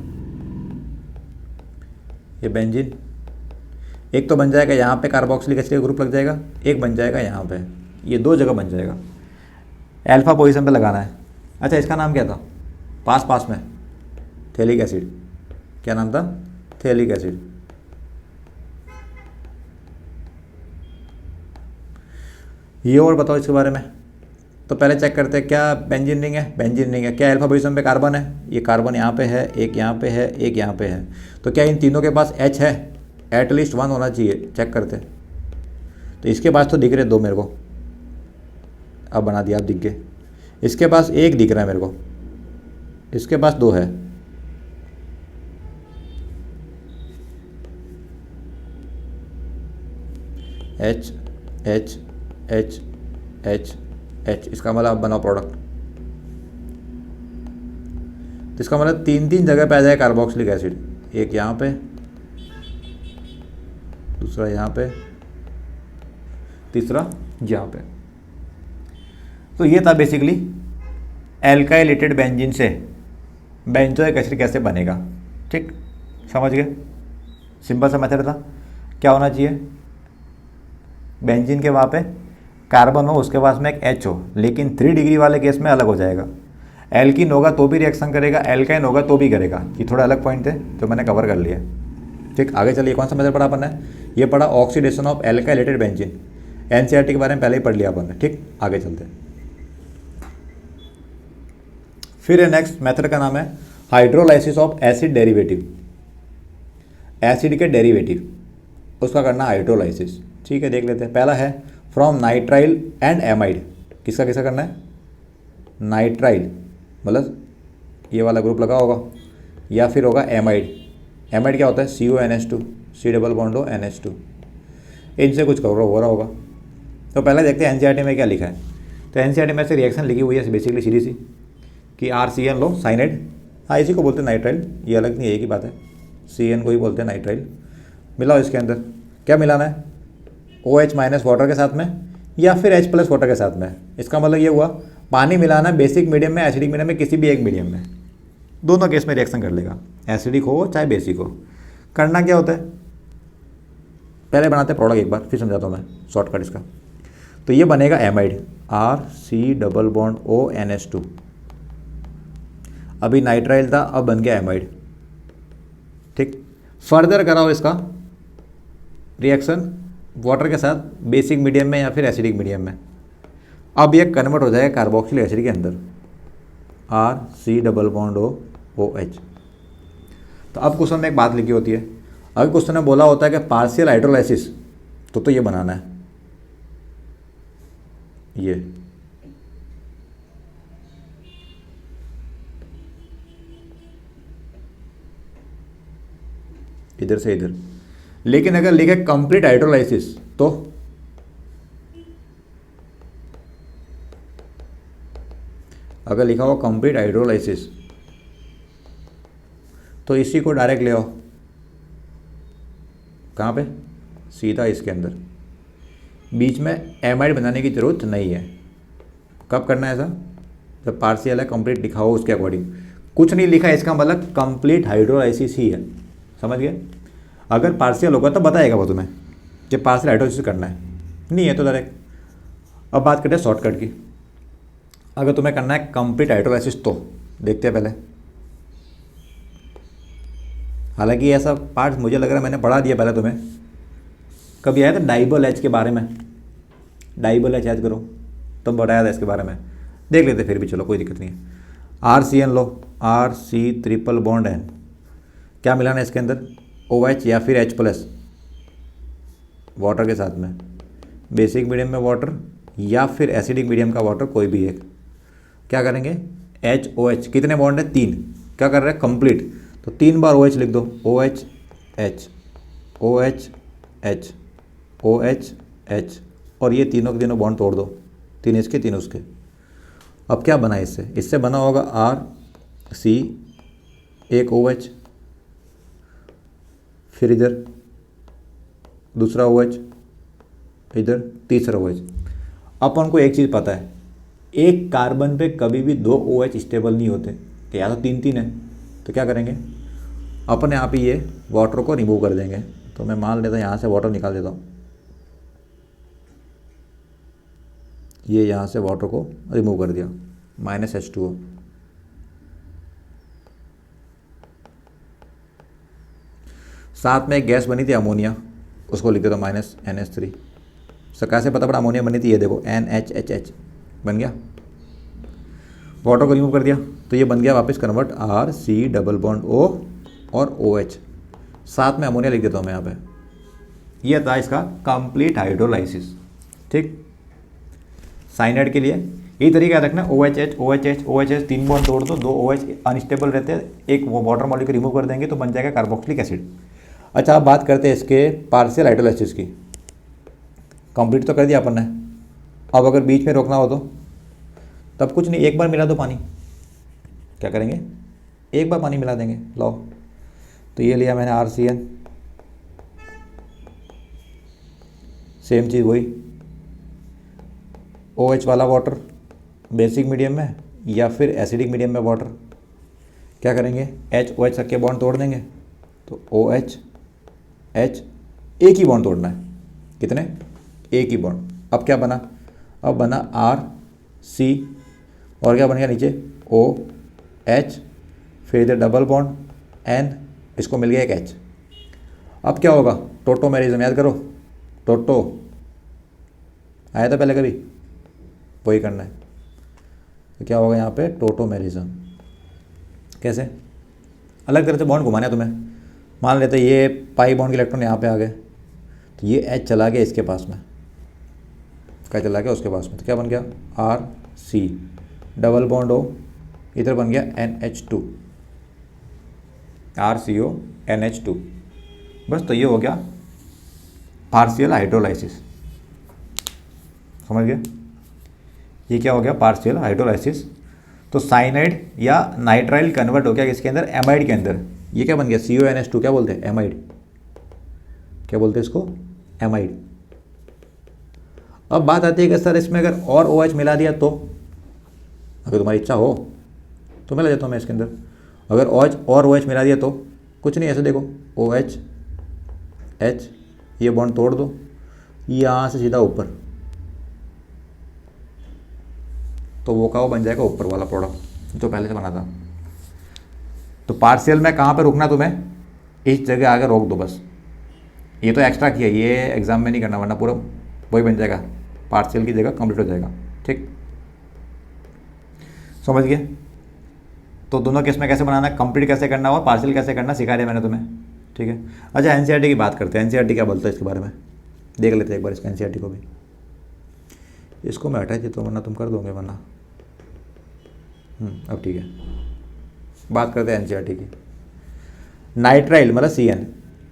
Speaker 1: ये बेंजीन एक तो बन जाएगा यहाँ पे कार्बोक्सिलिक एसिड का ग्रुप लग जाएगा, एक बन जाएगा यहाँ पे, ये 2 जगह बन जाएगा। अल्फा पोजीशन पे लगाना है। अच्छा, इसका नाम क्या था, पास पास में थैलिक एसिड, क्या नाम था, थैलिक एसिड। ये और बताओ इसके बारे में। तो पहले चेक करते हैं, क्या बेंजीन रिंग है, बेंजीन रिंग है। क्या अल्फा पोजीशन पे कार्बन है, ये कार्बन यहाँ पे है, एक यहाँ पे है, एक यहाँ पे है। तो क्या इन तीनों के पास एच है, एटलीस्ट 1 होना चाहिए, चेक करते। तो इसके पास तो दिख रहे 2 मेरे को, अब बना दिया, अब दिख गए। इसके पास 1 दिख रहा है मेरे को, इसके पास 2 है। H H H H H, इसका मतलब अब बनाओ प्रोडक्ट। तो इसका मतलब 3 जगह पे आ जाए कार्बोक्सिलिक एसिड, एक यहाँ पे, दूसरा यहाँ पे, तीसरा यहाँ पे। तो ये था बेसिकली एल्काइलेटेड बेंजीन से बेंजोइक एसिड कैसे बनेगा। ठीक, समझ गए, सिंपल सा मेथड था। क्या होना चाहिए, बेंजीन के वहाँ पे कार्बन हो, उसके पास में एक एच हो, लेकिन 3 डिग्री वाले केस में अलग हो जाएगा। एल्कीन होगा तो भी रिएक्शन करेगा, एल्काइन होगा तो भी करेगा। ये थोड़ा अलग पॉइंट थे जो मैंने कवर कर लिया। ठीक, आगे चलिए, कौन सा मेथड पढ़ा अपन ने, ये पढ़ा oxidation of alkylated benzene, NCERT के बारे में पहले ही पढ़ लिया अपन ने। ठीक, आगे चलते हैं। फिर नेक्स्ट मेथड का नाम है hydrolysis of acid derivative, acid के डेरिवेटिव, उसका करना हाइड्रोलाइसिस। ठीक है, देख लेते हैं। पहला है फ्रॉम नाइट्राइल एंड एमाइड, किसका किसका करना है, नाइट्राइल मतलब ये वाला ग्रुप लगा होगा, या फिर होगा एमाइड। एमाइड क्या होता है, CONH2, C double bond O NH2, इनसे कुछ कवर हो रहा होगा। तो पहले देखते हैं एनसीईआरटी में क्या लिखा है। तो एनसीईआरटी में से रिएक्शन लिखी हुई है बेसिकली सीधी सी कि RCN लो साइनाइड, हाँ इसी को बोलते हैं नाइट्राइल, ये अलग नहीं है, एक ही बात है, CN को ही बोलते हैं नाइट्राइल। मिलाओ इसके अंदर, क्या मिलाना है, OH माइनस वाटर के साथ में या फिर H प्लस वाटर के साथ में। इसका मतलब ये हुआ पानी मिलाना है बेसिक मीडियम में, एसिडिक मीडियम में, किसी भी एक मीडियम में, दोनों केस में रिएक्शन कर लेगा, एसिडिक हो चाहे बेसिक हो। करना क्या होता है, पहले बनाते हैं प्रोडक्ट एक बार, फिर समझाता हूँ मैं शॉर्टकट इसका। तो ये बनेगा amide, RC double bond O NH2, अभी नाइट्राइल था, अब बन गया एमाइड। ठीक, फर्दर कराओ इसका रिएक्शन वाटर के साथ बेसिक मीडियम में या फिर एसिडिक मीडियम में, अब ये कन्वर्ट हो जाएगा कार्बोक्सिलिक एसिड के अंदर, RC double bond O OH। तो अब क्वेश्चन में एक बात लिखी होती है, अगर क्वेश्चन में बोला होता है कि पार्शियल हाइड्रोलाइसिस, तो ये बनाना है, ये इधर से इधर। लेकिन अगर लिखा है कंप्लीट हाइड्रोलाइसिस तो अगर लिखा हुआ कंप्लीट हाइड्रोलाइसिस तो इसी को डायरेक्ट ले आओ। कहाँ पे? सीधा इसके अंदर। बीच में एमाइड बनाने की ज़रूरत नहीं है। कब करना है ऐसा? जब पार्शियल है, कंप्लीट लिखा हो उसके अकॉर्डिंग। कुछ नहीं लिखा है इसका मतलब कंप्लीट हाइड्रोलाइसिस ही है। समझ गए? अगर पार्शियल होगा तो बताएगा वो तुम्हें कि पार्शियल हाइड्रोलाइसिस करना है, नहीं है तो डायरेक्ट। अब बात करते हैं शॉर्टकट की। अगर तुम्हें करना है कंप्लीट हाइड्रोलाइसिस तो देखते हैं पहले। हालांकि ऐसा पार्ट मुझे लग रहा है मैंने पढ़ा दिया पहले तुम्हें। कभी आया था डाइबल एच के बारे में? डाइबल एच याद करो, तुम बताया था इसके बारे में, देख लेते फिर भी, चलो कोई दिक्कत नहीं है। RCN लो, RC ट्रिपल बॉन्ड N, क्या मिलाना है इसके अंदर? OH या फिर H+ वाटर के साथ में, बेसिक मीडियम में वाटर या फिर एसिडिक मीडियम का वाटर, कोई भी एक। क्या करेंगे? HOH, कितने बॉन्ड है? 3। क्या कर रहे हैं? कंप्लीट, तो 3 बार OH लिख दो। OH H OH H OH H, और ये तीनों के तीनों बॉन्ड तोड़ दो, 3 इसके 3 उसके। अब क्या बना इससे? इससे बना होगा RC, एक OH, फिर इधर दूसरा OH, इधर तीसरा OH। अपन को एक चीज़ पता है, एक कार्बन पे कभी भी 2 OH स्टेबल नहीं होते, तो या तो 3-3 है। तो क्या करेंगे? अपने आप ही ये वाटर को रिमूव कर देंगे। तो मैं मान लेता हूँ यहाँ से वाटर निकाल देता हूँ, ये यहाँ से वाटर को रिमूव कर दिया, -H2O। साथ में एक गैस बनी थी अमोनिया, उसको लिख देता हूँ -NH3। सर कैसे पता पड़ा अमोनिया बनी थी? ये देखो NHHH बन गया, वाटर को रिमूव कर दिया, तो ये बन गया वापस convert RC double bond O और OH। साथ में अमोनिया लिख देता हूँ मैं यहाँ पे। ये था इसका कंप्लीट हाइड्रोलाइसिस। ठीक, साइनाइड के लिए यही तरीका रखना, OHH OHH OHH 3 बॉन्ड तोड़ दो, 2 OH अनस्टेबल रहते हैं, एक वो वाटर मॉलिक्यूल रिमूव कर देंगे तो बन जाएगा कार्बोक्सिलिक एसिड। अच्छा, अब बात करते हैं इसके पार्शियल हाइड्रोलाइसिस की। कंप्लीट तो कर दिया अपन ने, अब अगर बीच में रोकना हो तो तब कुछ नहीं, एक बार मिला दो पानी। क्या करेंगे? एक बार पानी मिला देंगे। लो, तो ये लिया मैंने RCN, सेम चीज़ वही, OH वाला वाटर बेसिक मीडियम में या फिर एसिडिक मीडियम में वाटर। क्या करेंगे? HOH तक के बॉन्ड तोड़ देंगे, तो OH H, एक ही बॉन्ड तोड़ना है। कितने? एक ही बॉन्ड। अब क्या बना? अब बना RC, और क्या बन गया नीचे? OH, फिर इधर डबल बॉन्ड N, इसको मिल गया एक H। अब क्या होगा? टोटोमेरिज्म याद करो, टोटो आया था पहले कभी? वही करना है। तो क्या होगा यहाँ पे? टोटोमेरिज्म। कैसे? अलग तरह से बॉन्ड घुमाना है तुम्हें। मान लेते ये पाई बॉन्ड के इलेक्ट्रॉन यहाँ पे आ गए, तो ये H चला गया इसके पास में, क्या चला गया? उसके पास में। तो क्या बन गया? RC डबल बॉन्ड O, इधर बन गया NH2, RCO NH2। बस, तो ये हो गया पार्शियल हाइड्रोलाइसिस। समझ गए? ये क्या हो गया? Partial hydrolysis. तो साइनाइड या नाइट्राइल कन्वर्ट हो गया इसके अंदर एमाइड के अंदर। ये क्या बन गया? CONH2। क्या बोलते हैं? एमाइड। क्या बोलते हैं इसको? एमाइड। अब बात आती है कि सर इसमें अगर और OH मिला दिया तो, अगर तुम्हारी इच्छा हो तो मिला देता हूँ मैं इसके अंदर। अगर OH और OH मिला दिया तो कुछ नहीं, ऐसे देखो, OH H, ये बॉन्ड तोड़ दो, यहाँ से सीधा ऊपर, तो वो का वो बन जाएगा ऊपर वाला प्रोडक्ट जो पहले से बना था। तो पार्शियल में कहाँ पे रुकना तुम्हें? इस जगह आगे रोक दो बस। ये तो एक्स्ट्रा किया, ये एग्जाम में नहीं करना, वरना पूरा वही बन जाएगा, पार्शियल की जगह कंप्लीट हो जाएगा। ठीक, समझ गए? तो दोनों केस में कैसे बनाना है, कंप्लीट कैसे करना और पार्शियल कैसे करना सिखा दिया मैंने तुम्हें। ठीक है। अच्छा, एनसीईआरटी की बात करते हैं। एनसीईआरटी क्या बोलता है इसके बारे में, देख लेते हैं एक बार इसका एनसीईआरटी को भी। इसको मैं हटा देता हूँ, वरना तुम कर दोगे, वरना अब ठीक है। बात करते हैं एनसीईआरटी की। नाइट्राइल मतलब CN,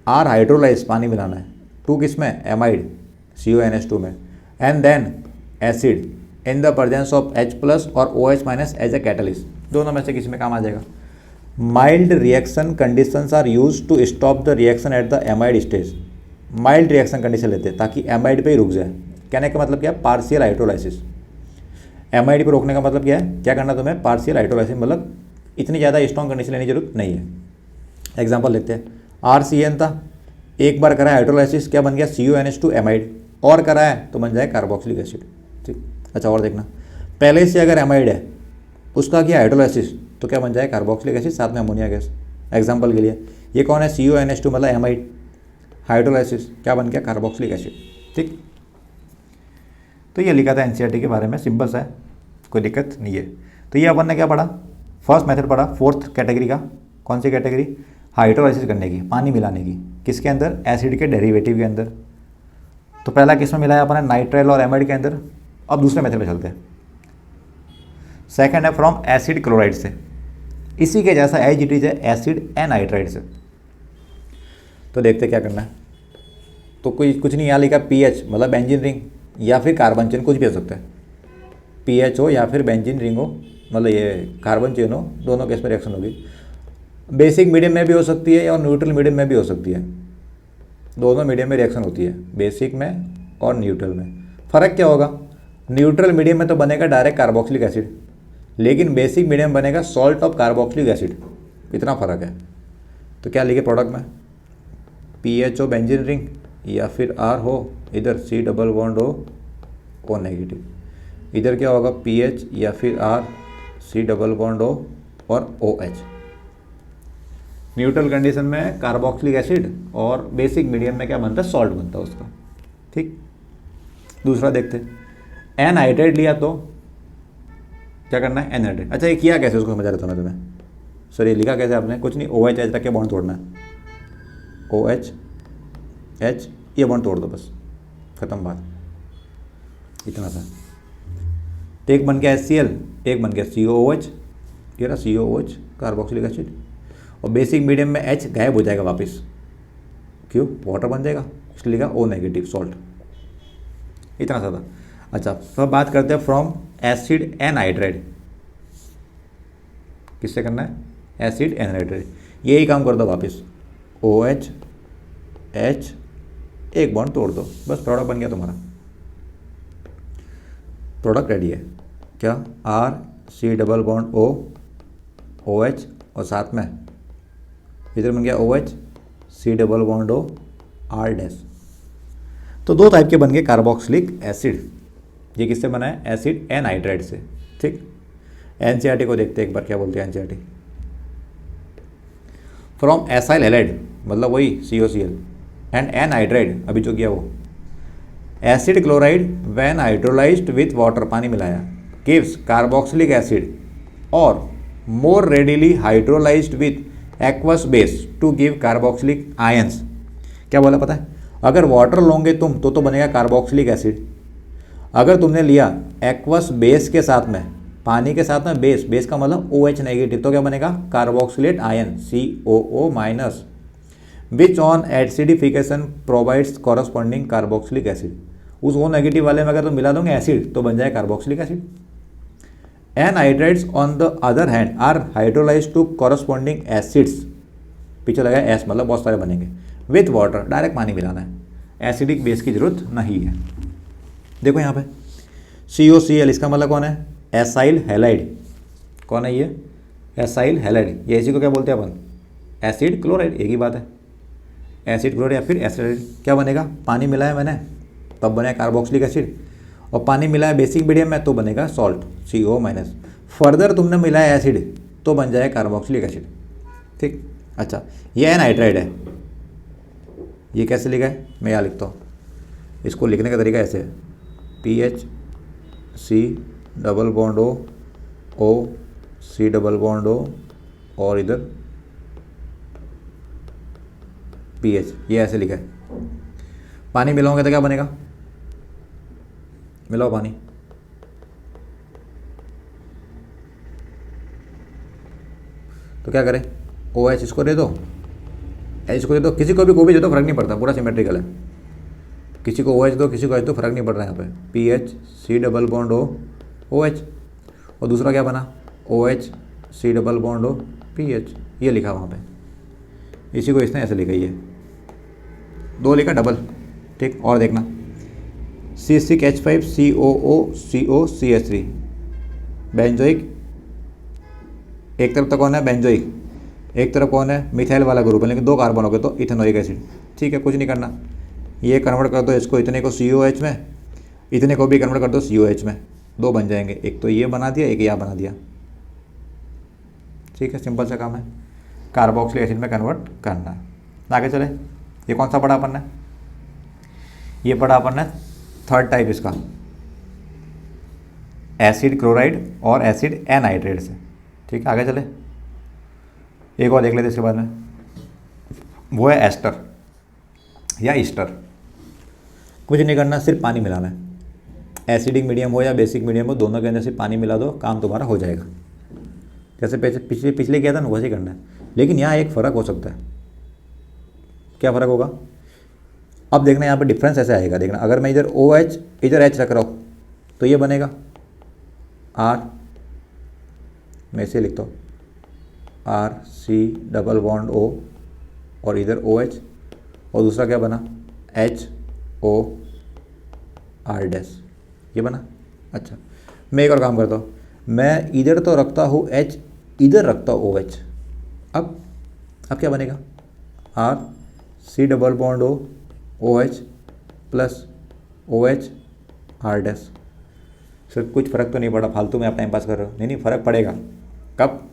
Speaker 1: आर हाइड्रोलाइज पानी मिलाना है, टू किस में, एमाइड CuNH2 में, and then acid in the presence of H+ और OH- एज ए कैटलिस्ट, दोनों में से किसी में काम आ जाएगा। Mild reaction conditions are use to stop the reaction at the amide stage. Mild reaction condition लेते हैं ताकि एमाइड पे ही रुक जाए। कहने का मतलब क्या है, पार्शियल हाइड्रोलाइसिस। एमाइड पे रोकने का मतलब क्या है, क्या करना तुम्हें, पार्शियल हाइड्रोलाइसिस, मतलब इतनी ज़्यादा स्ट्रॉन्ग कंडीशन लेने की जरूरत नहीं है। एग्जाम्पल देखते हैं, RCN था, एक बार करा है हाइड्रोलाइसिस, क्या बन गया, CuNH2 एमाइड, और करा है तो बन जाए कार्बोक्सिलिक एसिड। ठीक, अच्छा और देखना, पहले से अगर एमाइड है उसका किया हाइड्रोलाइसिस तो क्या बन जाए, कार्बोक्सिलिक एसिड, साथ में अमोनिया गैस। एग्जाम्पल के लिए ये कौन है, CuNH2 मतलब एमाइड, हाइड्रोलाइसिस क्या बन गया, कार्बोक्सिलिक एसिड। ठीक, तो ये लिखा था NCERT के बारे में, सिंपल सा है, कोई दिक्कत नहीं है। तो ये अपन ने क्या पढ़ा, फर्स्ट मेथड पढ़ा, फोर्थ कैटेगरी का, कौन सी कैटेगरी, हाइड्रोलाइसिस करने की, पानी मिलाने की, किसके अंदर, एसिड के डेरिवेटिव के अंदर। तो पहला किस में मिलाया अपन ने, नाइट्राइल और एमाइड के अंदर। अब दूसरे मेथड पे चलते हैं, सेकंड है फ्रॉम एसिड क्लोराइड से, इसी के जैसा एज इट इज है एसिड एनहाइड्राइड से। तो देखते क्या करना है, तो कोई कुछ नहीं, यहाँ लिखा पीएच मतलब बेंजीन रिंग या फिर कार्बन चेन, कुछ भी हो सकता है, पीएच हो या फिर बेंजीन रिंग हो, मतलब ये कार्बन चेन हो, दोनों केस में रिएक्शन होगी। बेसिक मीडियम में भी हो सकती है और न्यूट्रल मीडियम में भी हो सकती है, दोनों मीडियम में रिएक्शन होती है, बेसिक में और न्यूट्रल में। फ़र्क क्या होगा, न्यूट्रल मीडियम में तो बनेगा डायरेक्ट कार्बोक्सिलिक एसिड, लेकिन बेसिक मीडियम बनेगा सॉल्ट ऑफ कार्बोक्सिलिक एसिड, इतना फ़र्क है। तो क्या लिखे प्रोडक्ट में, पीएच हो बेंजीन रिंग या फिर आर हो, इधर C डबल बॉन्ड हो O नेगेटिव, इधर क्या होगा पीएच या फिर आर, C डबल बॉन्ड हो और OH। न्यूट्रल कंडीशन में कार्बोक्सिलिक एसिड और बेसिक मीडियम में क्या बनता है, सॉल्ट बनता है उसका। ठीक, दूसरा देखते, एनहाइड्रेट लिया तो क्या करना है, एनहाइड्रेट। अच्छा ये किया कैसे, उसको समझा देता हूँ मैं तुम्हें। सर ये लिखा कैसे आपने, कुछ नहीं, OH H रख के बॉन्ड तोड़ना है, OH H ये बॉन्ड तोड़ दो, बस खत्म बात, इतना सा। तो एक बन गया HCl, एक बन गया COOH, ये रहा COOH कार्बोक्सिलिक एसिड, और बेसिक मीडियम में H गायब हो जाएगा वापस, क्यों, वाटर बन जाएगा, इसलिए लिखा O नेगेटिव सॉल्ट, इतना सा था। अच्छा अब बात करते हैं फ्रॉम एसिड एनहाइड्राइड, किससे करना है, एसिड एनहाइड्राइड, यही काम कर दो वापस, OH H एक बॉन्ड तोड़ दो, बस प्रोडक्ट बन गया तुम्हारा, प्रोडक्ट रेडी है। क्या, R C double bond O OH और साथ में इधर बन गया OH C double bond O R dash. तो दो टाइप के बन गए कार्बोक्सिलिक एसिड, ये किससे बना है, एसिड एनहाइड्राइड से। ठीक, NCERT को देखते हैं एक बार क्या बोलते हैं NCERT, फ्रॉम एसाइल हैलाइड मतलब वही COCl एंड एनहाइड्राइड, अभी जो किया वो, acid chloride when hydrolysed with water, पानी मिलाया, गिव्स कार्बोक्सिलिक एसिड और more readily hydrolysed with aqueous base to give carboxylic ions. क्या बोला पता है, अगर वाटर लोगे तुम तो बनेगा कार्बोक्सिलिक एसिड, अगर तुमने लिया एक्वस बेस के साथ में, पानी के साथ में बेस, बेस का मतलब OH नेगेटिव, तो क्या बनेगा, carboxylate ion COO minus, which on acidification provides corresponding carboxylic acid. उस O नेगेटिव वाले में अगर तुम मिला दोगे एसिड तो बन जाए carboxylic acid. Anhydrides on the other hand are hydrolysed to corresponding acids, पीछे लगा एस मतलब बहुत सारे बनेंगे, विथ वाटर, डायरेक्ट पानी मिलाना है, एसिडिक बेस की जरूरत नहीं है। देखो यहाँ पे COCl, इसका मतलब कौन है, एसाइल हैलाइड, कौन है ये, एसाइल हैलाइड, ये इसी को क्या बोलते हैं अपन, एसिड क्लोराइड, एक ही बात है, एसिड क्लोराइड या फिर एसिड। क्या बनेगा, पानी मिलाया मैंने तब बनेगा कार्बोक्सिलिक एसिड, और पानी मिलाया बेसिक मीडियम में तो बनेगा सॉल्ट CO माइनस, फर्दर तुमने मिलाया एसिड तो बन जाएगा कार्बोक्सिलिक एसिड। ठीक, अच्छा ये एनहाइड्राइड है, ये कैसे लिखा है, मैं यहाँ लिखता हूँ, इसको लिखने का तरीका ऐसे है, PH C double bond O C double bond O और इधर PH, ये ऐसे लिखा है। पानी मिलाओगे तो क्या बनेगा, मिलाओ पानी, तो क्या करें, OH इसको दे दो एच को दे दो, किसी को भी दे दो, फर्क नहीं पड़ता, पूरा सिमेट्रिकल है। किसी को ओ एच दो, किसी को एच दो, फर्क नहीं पड़ रहा है यहाँ पे। P H C double bond O H, और दूसरा क्या बना, O H C double bond O P H, ये लिखा वहाँ पे। इसी को इसने ऐसे लिखा, ये 2 लिखा डबल, ठीक। और देखना C6H5COO बेंजोइक, एक तरफ तो कौन है बेंजोइक, एक तरफ कौन है मिथाइल वाला ग्रुप है, लेकिन 2 कार्बन हो गए तो इथेनोइक एसिड, ठीक है। कुछ नहीं करना, ये कन्वर्ट कर दो इसको, इतने को COH में, इतने को भी कन्वर्ट कर दो COH में, 2 बन जाएंगे। एक तो ये बना दिया, एक यहाँ बना दिया, ठीक है। सिंपल सा काम है, कार्बोक्सिलिक एसिड में कन्वर्ट करना है। आगे चले, ये कौन सा पढ़ा अपन ने, ये पढ़ा अपन ने थर्ड टाइप इसका, एसिड क्लोराइड और एसिड एनाइड्रेट से, ठीक है। आगे चले, एक और देख लेते इसके बाद में, वो है एस्टर या ईस्टर। कुछ नहीं करना, सिर्फ पानी मिलाना है। एसिडिक मीडियम हो या बेसिक मीडियम हो, दोनों के अंदर सिर्फ पानी मिला दो, काम तुम्हारा हो जाएगा। जैसे पिछले किया था ना, वैसे ही करना है। लेकिन यहाँ एक फ़र्क हो सकता है, क्या फ़र्क होगा, अब देखना यहाँ पे डिफरेंस ऐसे आएगा। देखना, अगर मैं इधर OH इधर H रख रहा हूँ तो ये बनेगा R, मैं इसे लिखता हूँ RC डबल बॉन्ड O, और इधर OH, और दूसरा क्या बना HOR डैश, ये बना। अच्छा, मैं एक और काम करता हूँ, मैं इधर तो रखता हूँ H, इधर रखता हूँ OH। अब क्या बनेगा, RC double bond O OH plus OH R dash. सिर्फ कुछ फ़र्क तो नहीं पड़ा, फालतू में आप टाइम पास कर रहे हो, नहीं फ़र्क पड़ेगा। कब,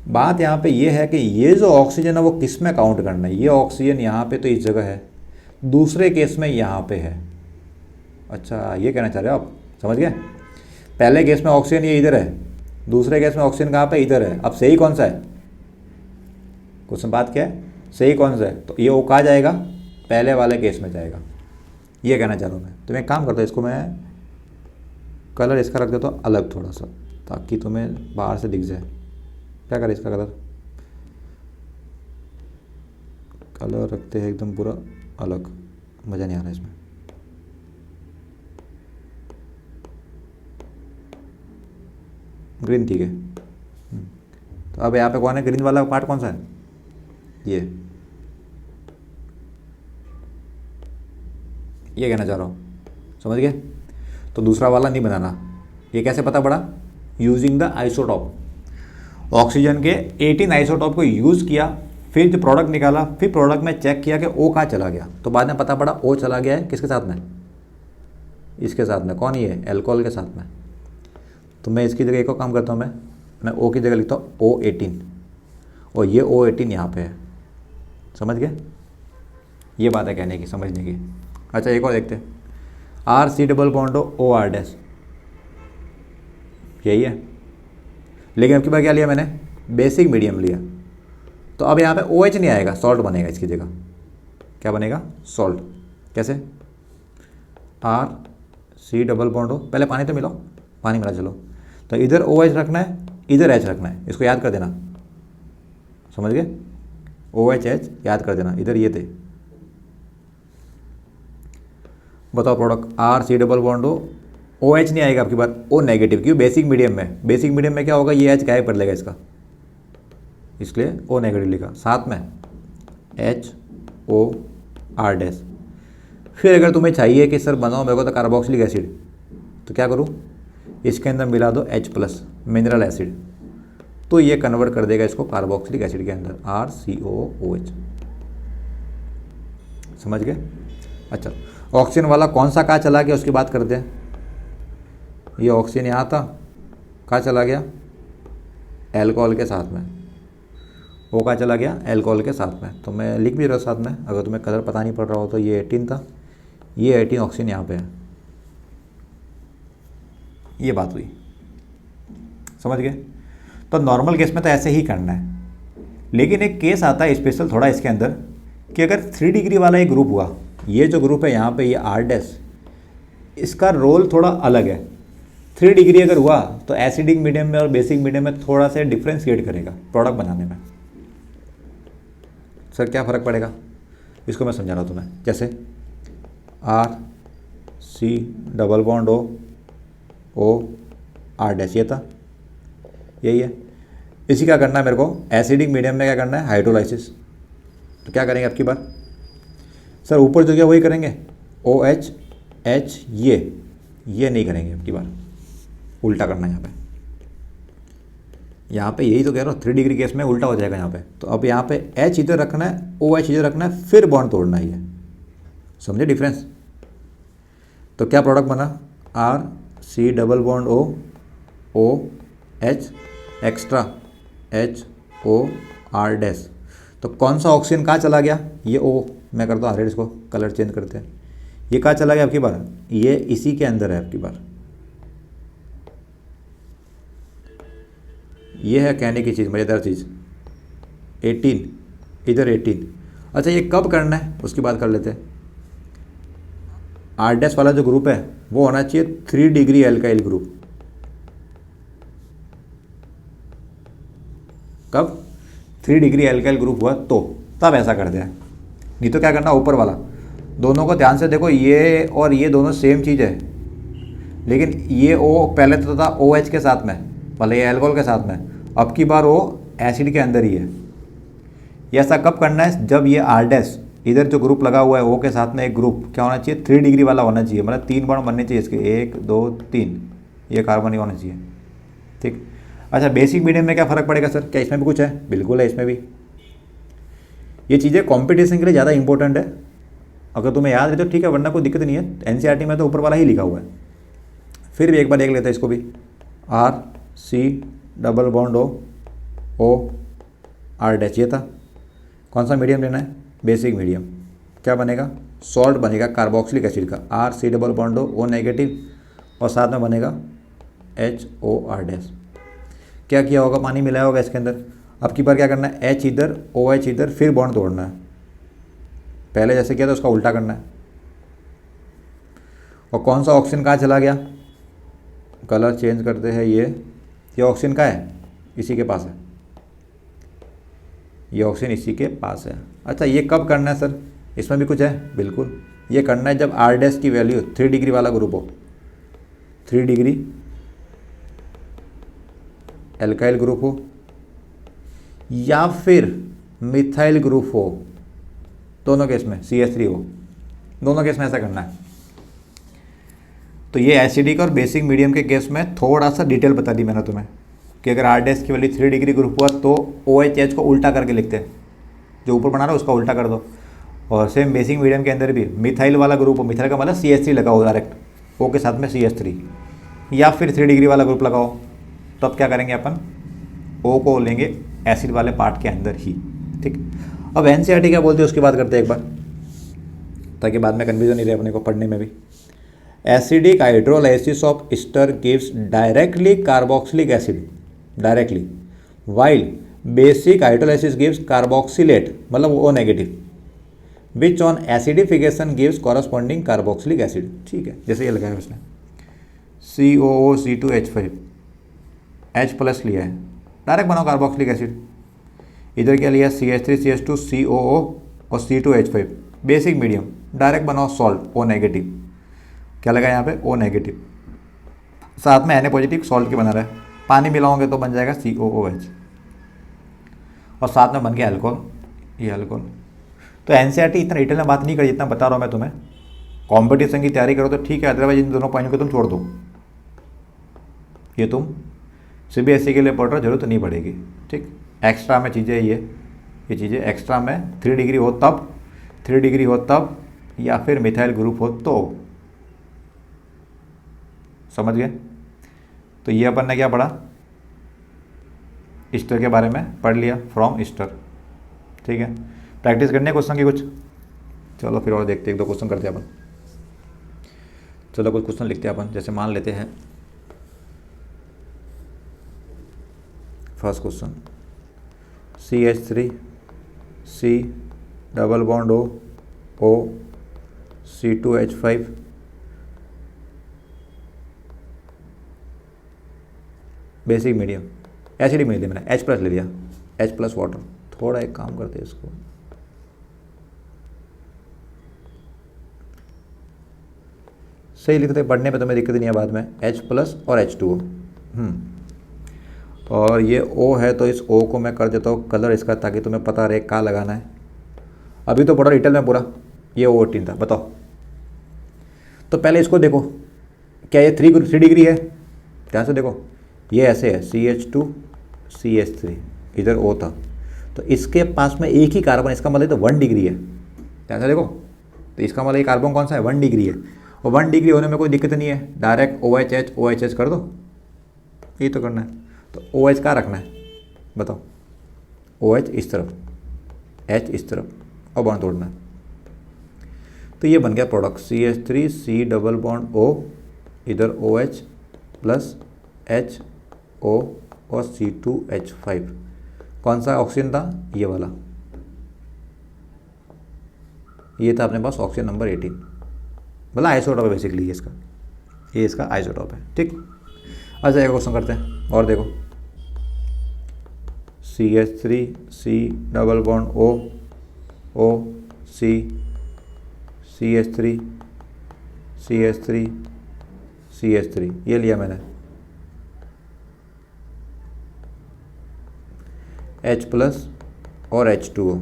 Speaker 1: बात यहाँ पे ये है कि ये जो ऑक्सीजन है वो किस में काउंट करना है। ये ऑक्सीजन यहाँ पे तो इस जगह है, दूसरे केस में यहाँ पे है। अच्छा, ये कहना चाह रहे हो आप, समझ गए। पहले केस में ऑक्सीजन ये इधर है, दूसरे केस में ऑक्सीजन कहाँ पे, इधर है। अब सही कौन सा है, क्वेश्चन बात क्या है, सही कौन सा है, तो ये ओ कहाँ जाएगा, पहले वाले केस में जाएगा, ये कहना चाह रहा हूँ मैं। तो मैं काम करता हूँ, इसको मैं कलर इसका रख देता हूँ अलग थोड़ा सा, ताकि तुम्हें बाहर से दिख जाए। क्या करें इसका कलर रखते हैं एकदम पूरा अलग, मज़ा नहीं आ रहा इसमें। ग्रीन, ठीक है। तो अब यहाँ पे कौन है, ग्रीन वाला पार्ट कौन सा है, ये कहना चाह रहा हूँ, समझ गए। तो दूसरा वाला नहीं बनाना। ये कैसे पता पड़ा, यूजिंग द आइसोटॉप। ऑक्सीजन के 18 आइसोटॉप को यूज़ किया, फिर जो प्रोडक्ट निकाला, फिर प्रोडक्ट में चेक किया कि ओ कहाँ चला गया, तो बाद में पता पड़ा ओ चला गया है किसके साथ में, इसके साथ में। कौन, ये एल्कोहल के साथ में। तो मैं इसकी जगह एक और काम करता हूँ, मैं ओ की जगह लिखता हूँ O18, और ये O18 यहाँ पे है, समझ गए। ये बात है कहने की, समझने की। अच्छा, एक और देखते हैं, RC double bond OR dash, यही है। लेकिन अब की बार क्या लिया मैंने, बेसिक मीडियम लिया, तो अब यहाँ पे OH नहीं आएगा, सॉल्ट बनेगा इसकी जगह। क्या बनेगा, सॉल्ट। कैसे, RC डबल बॉन्ड O, पहले पानी तो मिलाओ, पानी मिला चलो। तो इधर OH रखना है, इधर H रखना है, इसको याद कर देना, समझ गए। OH H याद कर देना, इधर ये थे। बताओ product, RC double bond OH नहीं आएगा आपकी बात, O नेगेटिव, क्यों, बेसिक मीडियम में। बेसिक मीडियम में क्या होगा, ये H गायब कर लेगा इसका, इसलिए O नेगेटिव लिखा। साथ में HOR डैश। फिर अगर तुम्हें चाहिए कि सर बनाओ मेरे को तो कार्बोक्सिलिक एसिड, तो क्या करूँ, इसके अंदर मिला दो H प्लस मिनरल एसिड, तो ये कन्वर्ट कर देगा इसको कार्बोक्सिलिक एसिड के अंदर, RCOOH। समझ गए। अच्छा, ऑक्सीजन वाला कौन सा कहाँ चला गया उसकी बात करते हैं। ये ऑक्सीजन यहाँ था, कहाँ चला गया, एल्कोहल के साथ में। वो कहाँ चला गया, एल्कोहल के साथ में। तो मैं लिख भी रहा साथ में, अगर तुम्हें कलर पता नहीं पड़ रहा हो तो ये 18 था, ये 18 ऑक्सीजन यहाँ पे है। ये बात हुई, समझ गए। तो नॉर्मल केस में तो ऐसे ही करना है, लेकिन एक केस आता है स्पेशल थोड़ा इसके अंदर, कि अगर 3 डिग्री वाला एक ग्रुप हुआ, ये जो ग्रुप है यहाँ पे, ये R डैश, इसका रोल थोड़ा अलग है। 3 डिग्री अगर हुआ तो एसिडिक मीडियम में और बेसिक मीडियम में थोड़ा सा डिफ्रेंशिएट करेगा प्रोडक्ट बनाने में, सर क्या फ़र्क पड़ेगा, इसको मैं समझा रहा हूँ तुम्हें। जैसे RC double bond O R dash, ये था, यही है। इसी क्या करना है मेरे को, एसिडिक मीडियम में क्या करना है, हाइड्रोलाइसिस। तो क्या करेंगे आपकी बार, सर ऊपर जो क्या वही करेंगे, OH H, ये नहीं करेंगे आपकी बार, उल्टा करना है यहाँ पे यही तो कह रहा हूँ, 3 डिग्री केस में उल्टा हो जाएगा यहाँ पे। तो अब यहाँ पे H इधर रखना है, OH इधर रखना है, फिर बॉन्ड तोड़ना है, ये समझे डिफरेंस। तो क्या प्रोडक्ट बना, RC double bond OH extra HOR dash. तो कौन सा ऑक्सीजन कहाँ चला गया, ये O, मैं करता हूँ रेड, इसको कलर चेंज करते हैं, ये कहाँ चला गया आपकी बार, ये इसी के अंदर है आपकी बार। ये है कहने की चीज़, मज़ेदार चीज़, 18 इधर 18। अच्छा ये कब करना है उसकी बात कर लेते हैं। R डैश वाला जो ग्रुप है वो होना चाहिए 3 डिग्री एल्काइल ग्रुप। कब 3 डिग्री एल्काइल ग्रुप हुआ तो तब ऐसा करते हैं, नहीं तो क्या करना, ऊपर वाला दोनों को ध्यान से देखो, ये और ये दोनों सेम चीज़ है, लेकिन ये O पहले तो था OH के साथ में, मतलब ये एल्कोहल के साथ में, अब की बार वो एसिड के अंदर ही है। ये ऐसा कब करना है, जब ये R डैश इधर जो ग्रुप लगा हुआ है O के साथ में एक ग्रुप क्या होना चाहिए, 3 डिग्री वाला होना चाहिए, मतलब 3 बॉन्ड बनने चाहिए इसके, 1 2 3, ये कार्बन ही होना चाहिए, ठीक। अच्छा बेसिक मीडियम में क्या फ़र्क पड़ेगा सर, क्या इसमें भी कुछ है, बिल्कुल है इसमें भी। ये चीज़ें कॉम्पिटिशन के लिए ज़्यादा इंपॉर्टेंट है, अगर तुम्हें याद रहे तो ठीक है, वरना कोई दिक्कत नहीं है, NCERT में तो ऊपर वाला ही लिखा हुआ है। फिर भी एक बार देख लेते हैं इसको भी, RC double bond OR dash, ये था। कौन सा मीडियम लेना है, बेसिक मीडियम। क्या बनेगा, सॉल्ट बनेगा कार्बोक्सिलिक एसिड का, RC double bond O negative, और साथ में बनेगा HOR डैश। क्या किया होगा, पानी मिलाया होगा इसके अंदर। अब की बार क्या करना है, H इधर OH इधर, फिर बॉन्ड तोड़ना है, पहले जैसे किया था उसका उल्टा करना है। और कौन सा ऑक्सीजन कहाँ चला गया, कलर चेंज करते हैं, ये ऑक्सीजन कहाँ है, इसी के पास है, ये ऑक्सीजन इसी के पास है। अच्छा ये कब करना है सर, इसमें भी कुछ है, बिल्कुल ये करना है जब R डैश की वैल्यू 3 डिग्री वाला ग्रुप हो, 3 डिग्री एल्काइल ग्रुप हो या फिर मिथाइल ग्रुप हो, दोनों केस में CH3 हो, दोनों केस में ऐसा करना है। तो ये एसिडिक और बेसिक मीडियम के केस में थोड़ा सा डिटेल बता दी मैंने तुम्हें, कि अगर R डैश की वैल्यू 3 डिग्री ग्रुप हुआ तो OH को उल्टा करके लिखते हैं, जो ऊपर बना रहा है उसका उल्टा कर दो। और सेम बेसिक मीडियम के अंदर भी मिथाइल वाला ग्रुप हो, मिथाइल का मतलब CH3 लगाओ डायरेक्ट, O के साथ में CH3, या फिर 3 डिग्री वाला ग्रुप लगाओ, तब क्या करेंगे अपन, O को लेंगे एसिड वाले पार्ट के अंदर ही, ठीक। अब NCERT क्या बोलते हैं उसकी बात करते हैं एक बार, ताकि बाद में कन्फ्यूजन नहीं रहे अपने को पढ़ने में भी। Acidic hydrolysis of Easter gives directly carboxylic acid directly, while basic hydrolysis gives carboxylate मतलब O negative, which on acidification gives corresponding carboxylic acid, ठीक है। जैसे ये लगाया उसने COOC2H5, H प्लस लिया है, डायरेक्ट बनाओ कार्बोक्सिलिक एसिड। इधर क्या लिया, CH3CH2 COO और C2H5, बेसिक मीडियम, डायरेक्ट बनाओ सॉल्ट O नेगेटिव। क्या लगा यहाँ पे, O नेगेटिव, साथ में Na पॉजिटिव सॉल्ट के बना रहा है, पानी मिलाओगे तो बन जाएगा COOH, और साथ में बन गया अल्कोहल, ये अल्कोहल। तो NCERT इतना डिटेल में बात नहीं करी जितना बता रहा हूँ मैं तुम्हें। कंपटीशन की तैयारी करो तो ठीक है, अदरवाइज इन दोनों पॉइंट को तुम छोड़ दो, ये तुम CBSE के लिए पढ़ रहे हो, जरूरत नहीं पड़ेगी, ठीक। एक्स्ट्रा में चीज़ें ये चीज़ें एक्स्ट्रा में 3 डिग्री हो तब, 3 डिग्री हो तब, या फिर मिथाइल ग्रुप हो तो, समझ गए। तो ये अपन ने क्या पढ़ा, ईस्टर के बारे में पढ़ लिया, फ्रॉम ईस्टर, ठीक है। प्रैक्टिस करनी है क्वेश्चन की कुछ, चलो फिर और देखते हैं, 1-2 क्वेश्चन करते हैं अपन। चलो कुछ क्वेश्चन लिखते हैं अपन, जैसे मान लेते हैं first question, CH3 C double bond O C2H5 basic medium, acidic medium मैंने H प्लस ले लिया, H प्लस वाटर। थोड़ा एक काम करते हैं इसको, सही लिखते थे, पढ़ने में तुम्हें दिक्कत नहीं है बाद में, H प्लस और H2O। और ये O है तो इस O को मैं कर देता हूँ कलर इसका, ताकि तुम्हें पता रहे क्या लगाना है। अभी तो पढ़ो डिटेल में पूरा। ये O18 था, बताओ। तो पहले इसको देखो, क्या ये 3 डिग्री है? ध्यान से देखो, ये ऐसे है CH2 CH3, इधर O था, तो इसके पास में एक ही कार्बन, इसका मतलब तो 1 डिग्री है। ध्यान से देखो, तो इसका मतलब ये कार्बन कौन सा है? 1 डिग्री है। और 1 डिग्री होने में कोई दिक्कत नहीं है, डायरेक्ट OHH OHH कर दो, ये तो करना है। तो OH कहाँ रखना है बताओ? OH इस तरफ, H इस तरफ, और बॉन्ड तोड़ना है। तो ये बन गया product CH3 C double bond O, इधर OH प्लस HO और C2H5। कौन सा ऑक्सीजन था? ये वाला, ये था अपने पास ऑक्सीजन नंबर 18। मतलब आइसोटॉप है बेसिकली ये इसका, ये इसका आइसोटॉप है, ठीक। अच्छा एक क्वेश्चन करते हैं और देखो, CH3 C double bond O C CH3 CH3 CH3, ये लिया मैंने। H प्लस और H2O,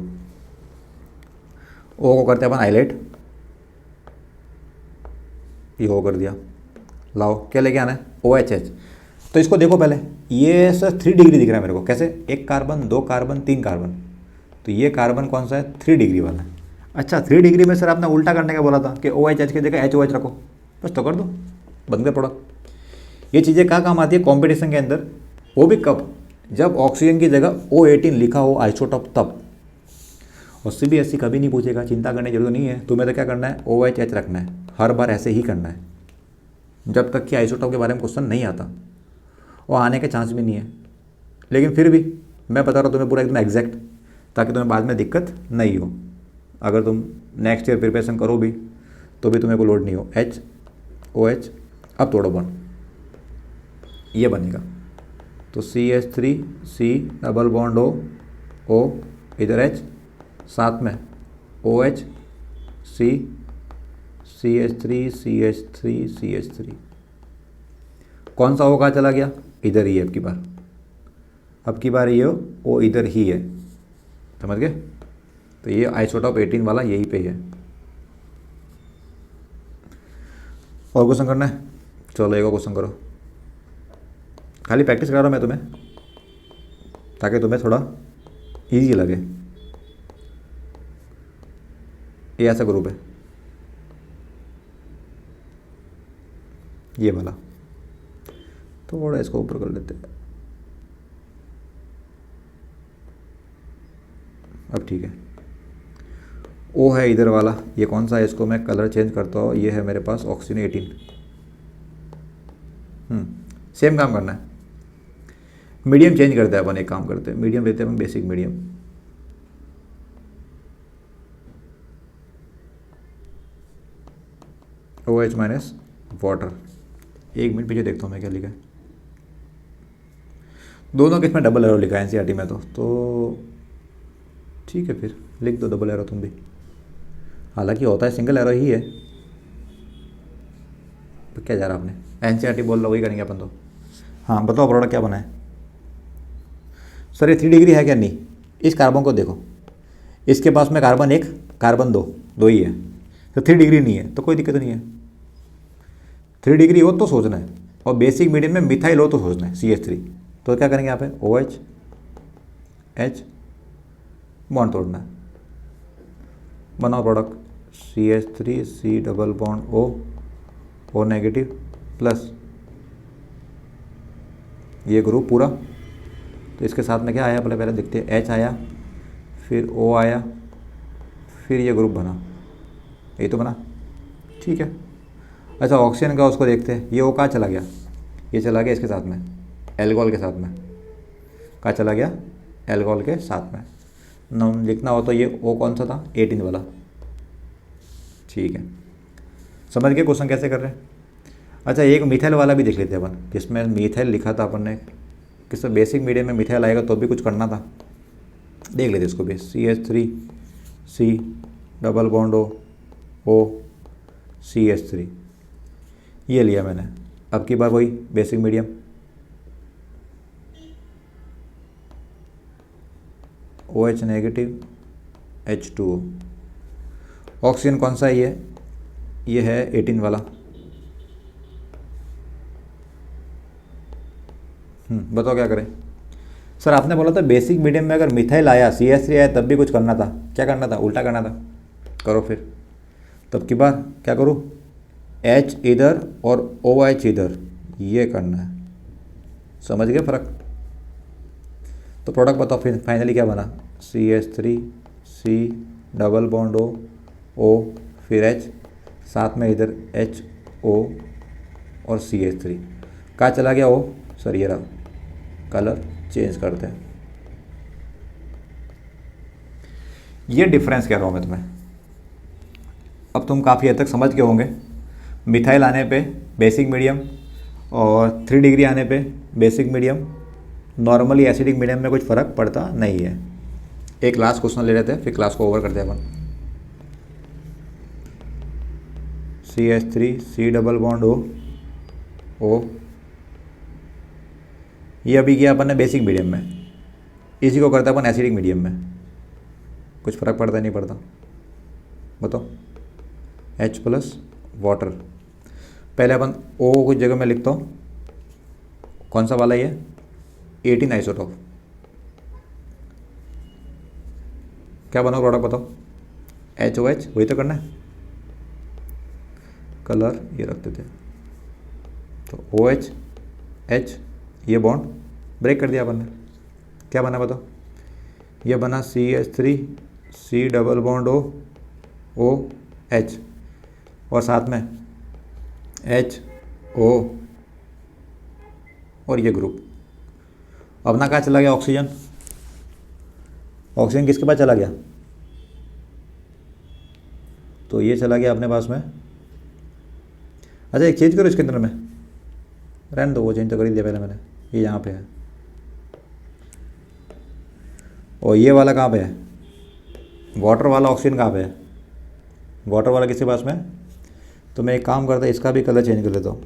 Speaker 1: O को करते हैं अपन हाईलाइट, ये O कर दिया। लाओ क्या लेके आना है? OHH। तो इसको देखो पहले, ये सर 3 डिग्री दिख रहा है मेरे को, कैसे? 1 कार्बन 2 कार्बन 3 कार्बन, तो ये कार्बन कौन सा है? 3 डिग्री वाला है। अच्छा 3 डिग्री में सर आपने उल्टा करने का बोला था कि OHH की जगह HOH रखो, बस तो कर दो, बन गया प्रोडक्ट। ये चीज़ें क्या काम आती है कंपटीशन के अंदर? वो भी कब? जब ऑक्सीजन की जगह O18 लिखा हो आइसोटॉप तब। और CBSE कभी नहीं पूछेगा, चिंता करने की जरूरत नहीं है। तुम्हें तो क्या करना है? OHH रखना है, हर बार ऐसे ही करना है, जब तक कि आइसोटॉप के बारे में क्वेश्चन नहीं आता, और आने के चांस भी नहीं है। लेकिन फिर भी मैं बता रहा हूँ तुम्हें पूरा एकदम एग्जैक्ट, ताकि तुम्हें बाद में दिक्कत नहीं हो। अगर तुम नेक्स्ट ईयर प्रिपरेशन करो भी तो भी तुम्हें को लोड नहीं हो। HOH, अब तोड़ो बॉन्ड, ये बनेगा। तो CH3 C double bond O इधर H, साथ में OH C CH3 CH3 CH3। कौन सा O कहाँ चला गया? इधर ही है अब की बार ये O इधर ही है, समझ गए? तो ये आइसोटॉप 18 वाला यहीं पे है। और क्वेश्चन करना है? चलो एक और क्वेश्चन करो, खाली प्रैक्टिस करा रहा हूँ मैं तुम्हें, ताकि तुम्हें थोड़ा इजी लगे। ये ऐसा ग्रुप है, ये वाला, थोड़ा इसको ऊपर कर लेते हैं। अब ठीक है, O है इधर वाला, ये कौन सा है? इसको मैं कलर चेंज करता हूँ, ये है मेरे पास ऑक्सीजन 18। सेम काम करना है, मीडियम चेंज करते हैं अपन, एक काम करते हैं, मीडियम लेते हैं अपन, basic medium. OH minus water. 1 minute पीछे देखता हूँ मैं क्या लिखा है। दोनों के इसमें डबल एरो लिखा है NCERT में, तो ठीक है, फिर लिख दो डबल एरो तुम भी। हालांकि होता है सिंगल एरो ही है, तो क्या जा रहा आपने? NCERT बोल रहा, वही करेंगे अपन तो। हाँ बताओ प्रोडक्ट क्या बना है? सर ये 3 डिग्री है क्या? नहीं, इस कार्बन को देखो, इसके पास में कार्बन 1 कार्बन 2 ही है, तो 3 डिग्री नहीं है, तो कोई दिक्कत नहीं है। 3 डिग्री हो तो सोचना है, और बेसिक मीडियम में मिथाइल हो तो सोचना है CH3। तो क्या करेंगे यहाँ पे? OH H बॉन्ड तोड़ना है, बनाओ product CH3 C double bond O negative plus ये ग्रुप पूरा। तो इसके साथ में क्या आया पहले देखते हैं, H आया, फिर O आया, फिर ये ग्रुप बना, यही तो बना, ठीक है। अच्छा ऑक्सीजन का उसको देखते हैं, ये O कहाँ चला गया? ये चला गया इसके साथ में, एल्कोहल के साथ में। कहाँ चला गया? एल्कोहल के साथ में। नाम लिखना हो तो ये O कौन सा था? 18 वाला, ठीक है। समझ गए क्वेश्चन कैसे कर रहे हैं? अच्छा एक मिथाइल वाला भी देख लेते हैं अपन, जिसमें मिथाइल लिखा था अपन ने, किस बेसिक मीडियम में मिथाइल आएगा तो भी कुछ करना था, देख लेते इसको भी। CH3 C double bond O CH3, ये लिया मैंने। अब की बार वही basic medium, OH negative H2O। Oxygen कौन सा है ये है 18 वाला। बताओ क्या करें। सर आपने बोला था बेसिक मीडियम में अगर मिथाइल आया CH3 आया तब भी कुछ करना था। क्या करना था? उल्टा करना था। करो फिर। तब की बार क्या करूँ? H इधर और OH इधर, ये करना है। समझ गए फ़र्क? तो प्रोडक्ट बताओ फिर फाइनली क्या बना? CH3 C double bond O फिर H, साथ में इधर HO और CH3। कहाँ चला गया O? सर ये रहा। कलर चेंज करते हैं। ये डिफरेंस कह रहा हूँ मैं तुम्हें। अब तुम काफ़ी हद तक समझ गए होंगे। मिथाइल आने पे बेसिक मीडियम और 3 डिग्री आने पे basic medium, normally acidic medium में कुछ फ़र्क पड़ता नहीं है। एक लास्ट क्वेश्चन ले लेते हैं फिर क्लास को ओवर करते हैं अपन। CH3 C double bond O, ये अभी किया अपन ने बेसिक मीडियम में, इसी को करते हैं अपन एसिडिक मीडियम में। कुछ फ़र्क पड़ता नहीं पड़ता? बताओ। H plus water. पहले अपन O कुछ जगह में लिखता हूँ। कौन सा वाला ये? 18 आइसोटॉप। क्या बना प्रोडक्ट बताओ? HOH, वही तो करना है। कलर ये रखते थे तो OH H, ये बॉन्ड ब्रेक कर दिया अपन ने। क्या बना बताओ? ये बना CH3 C double bond O H और साथ में HO और ये ग्रुप। अब ना कहाँ चला गया ऑक्सीजन? ऑक्सीजन किसके पास चला गया? तो ये चला गया अपने पास में। अच्छा एक चेंज करो इसके अंदर में, रहने दो, वो चेंज तो कर ही दिया पहले मैंने। ये यहाँ पे है और ये वाला कहाँ पे है? वाटर वाला ऑक्सीजन कहाँ पे है? वाटर वाला किसके पास में? तो मैं एक काम करता, इसका भी कलर चेंज कर लेता हूँ।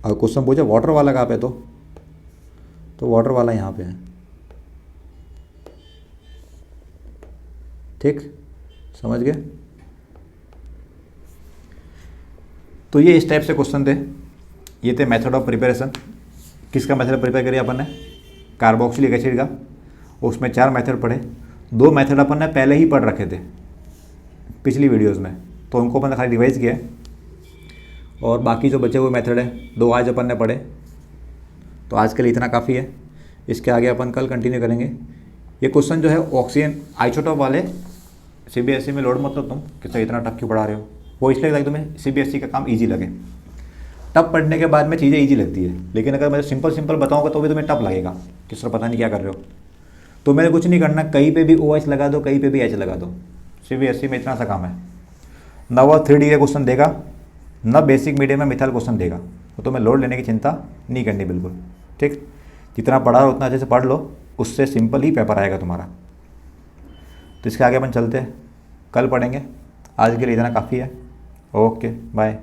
Speaker 1: और क्वेश्चन पूछा वाटर वाला कहाँ पे, तो वाटर वाला यहाँ पे है। ठीक, समझ गए? तो ये इस टाइप से क्वेश्चन थे। ये थे मेथड ऑफ प्रिपरेशन। किसका मेथड प्रिपेयर करिए अपन ने? कार्बोक्सिलिक एसिड का। उसमें 4 मेथड पढ़े। 2 मेथड अपन ने पहले ही पढ़ रखे थे पिछली वीडियोस में, तो उनको अपन ने खाली रिवाइज किया है। और बाकी जो बचे हुए मेथड है 2 आज अपन ने पढ़े, तो आज के लिए इतना काफ़ी है। इसके आगे अपन कल कंटिन्यू करेंगे। ये क्वेश्चन जो है ऑक्सीजन आइसोटॉप वाले CBSE में लोड मत लो तुम कि सर इतना टफ क्यों पढ़ा रहे हो। वो इसलिए ताकि तुम्हें CBSE का काम ईजी लगे। टफ पढ़ने के बाद में चीज़ें ईजी लगती है, लेकिन अगर मैं सिंपल बताऊंगा तो भी तुम्हें टफ लगेगा कि सर पता नहीं क्या कर रहे हो। तो मैंने कुछ नहीं करना, कहीं पे भी OH लगा दो, कहीं पे भी H लगा दो। CBSE में इतना सा काम है। ना वो 3D का क्वेश्चन देगा, ना बेसिक मीडियम में मिथाइल क्वेश्चन देगा। तो तुम्हें लोड लेने की चिंता नहीं करनी बिल्कुल। ठीक, जितना पढ़ा उतना अच्छे से पढ़ लो, उससे सिंपल ही पेपर आएगा तुम्हारा। तो इसके आगे अपन चलते हैं, कल पढ़ेंगे। आज के लिए इतना काफ़ी है। Okay bye.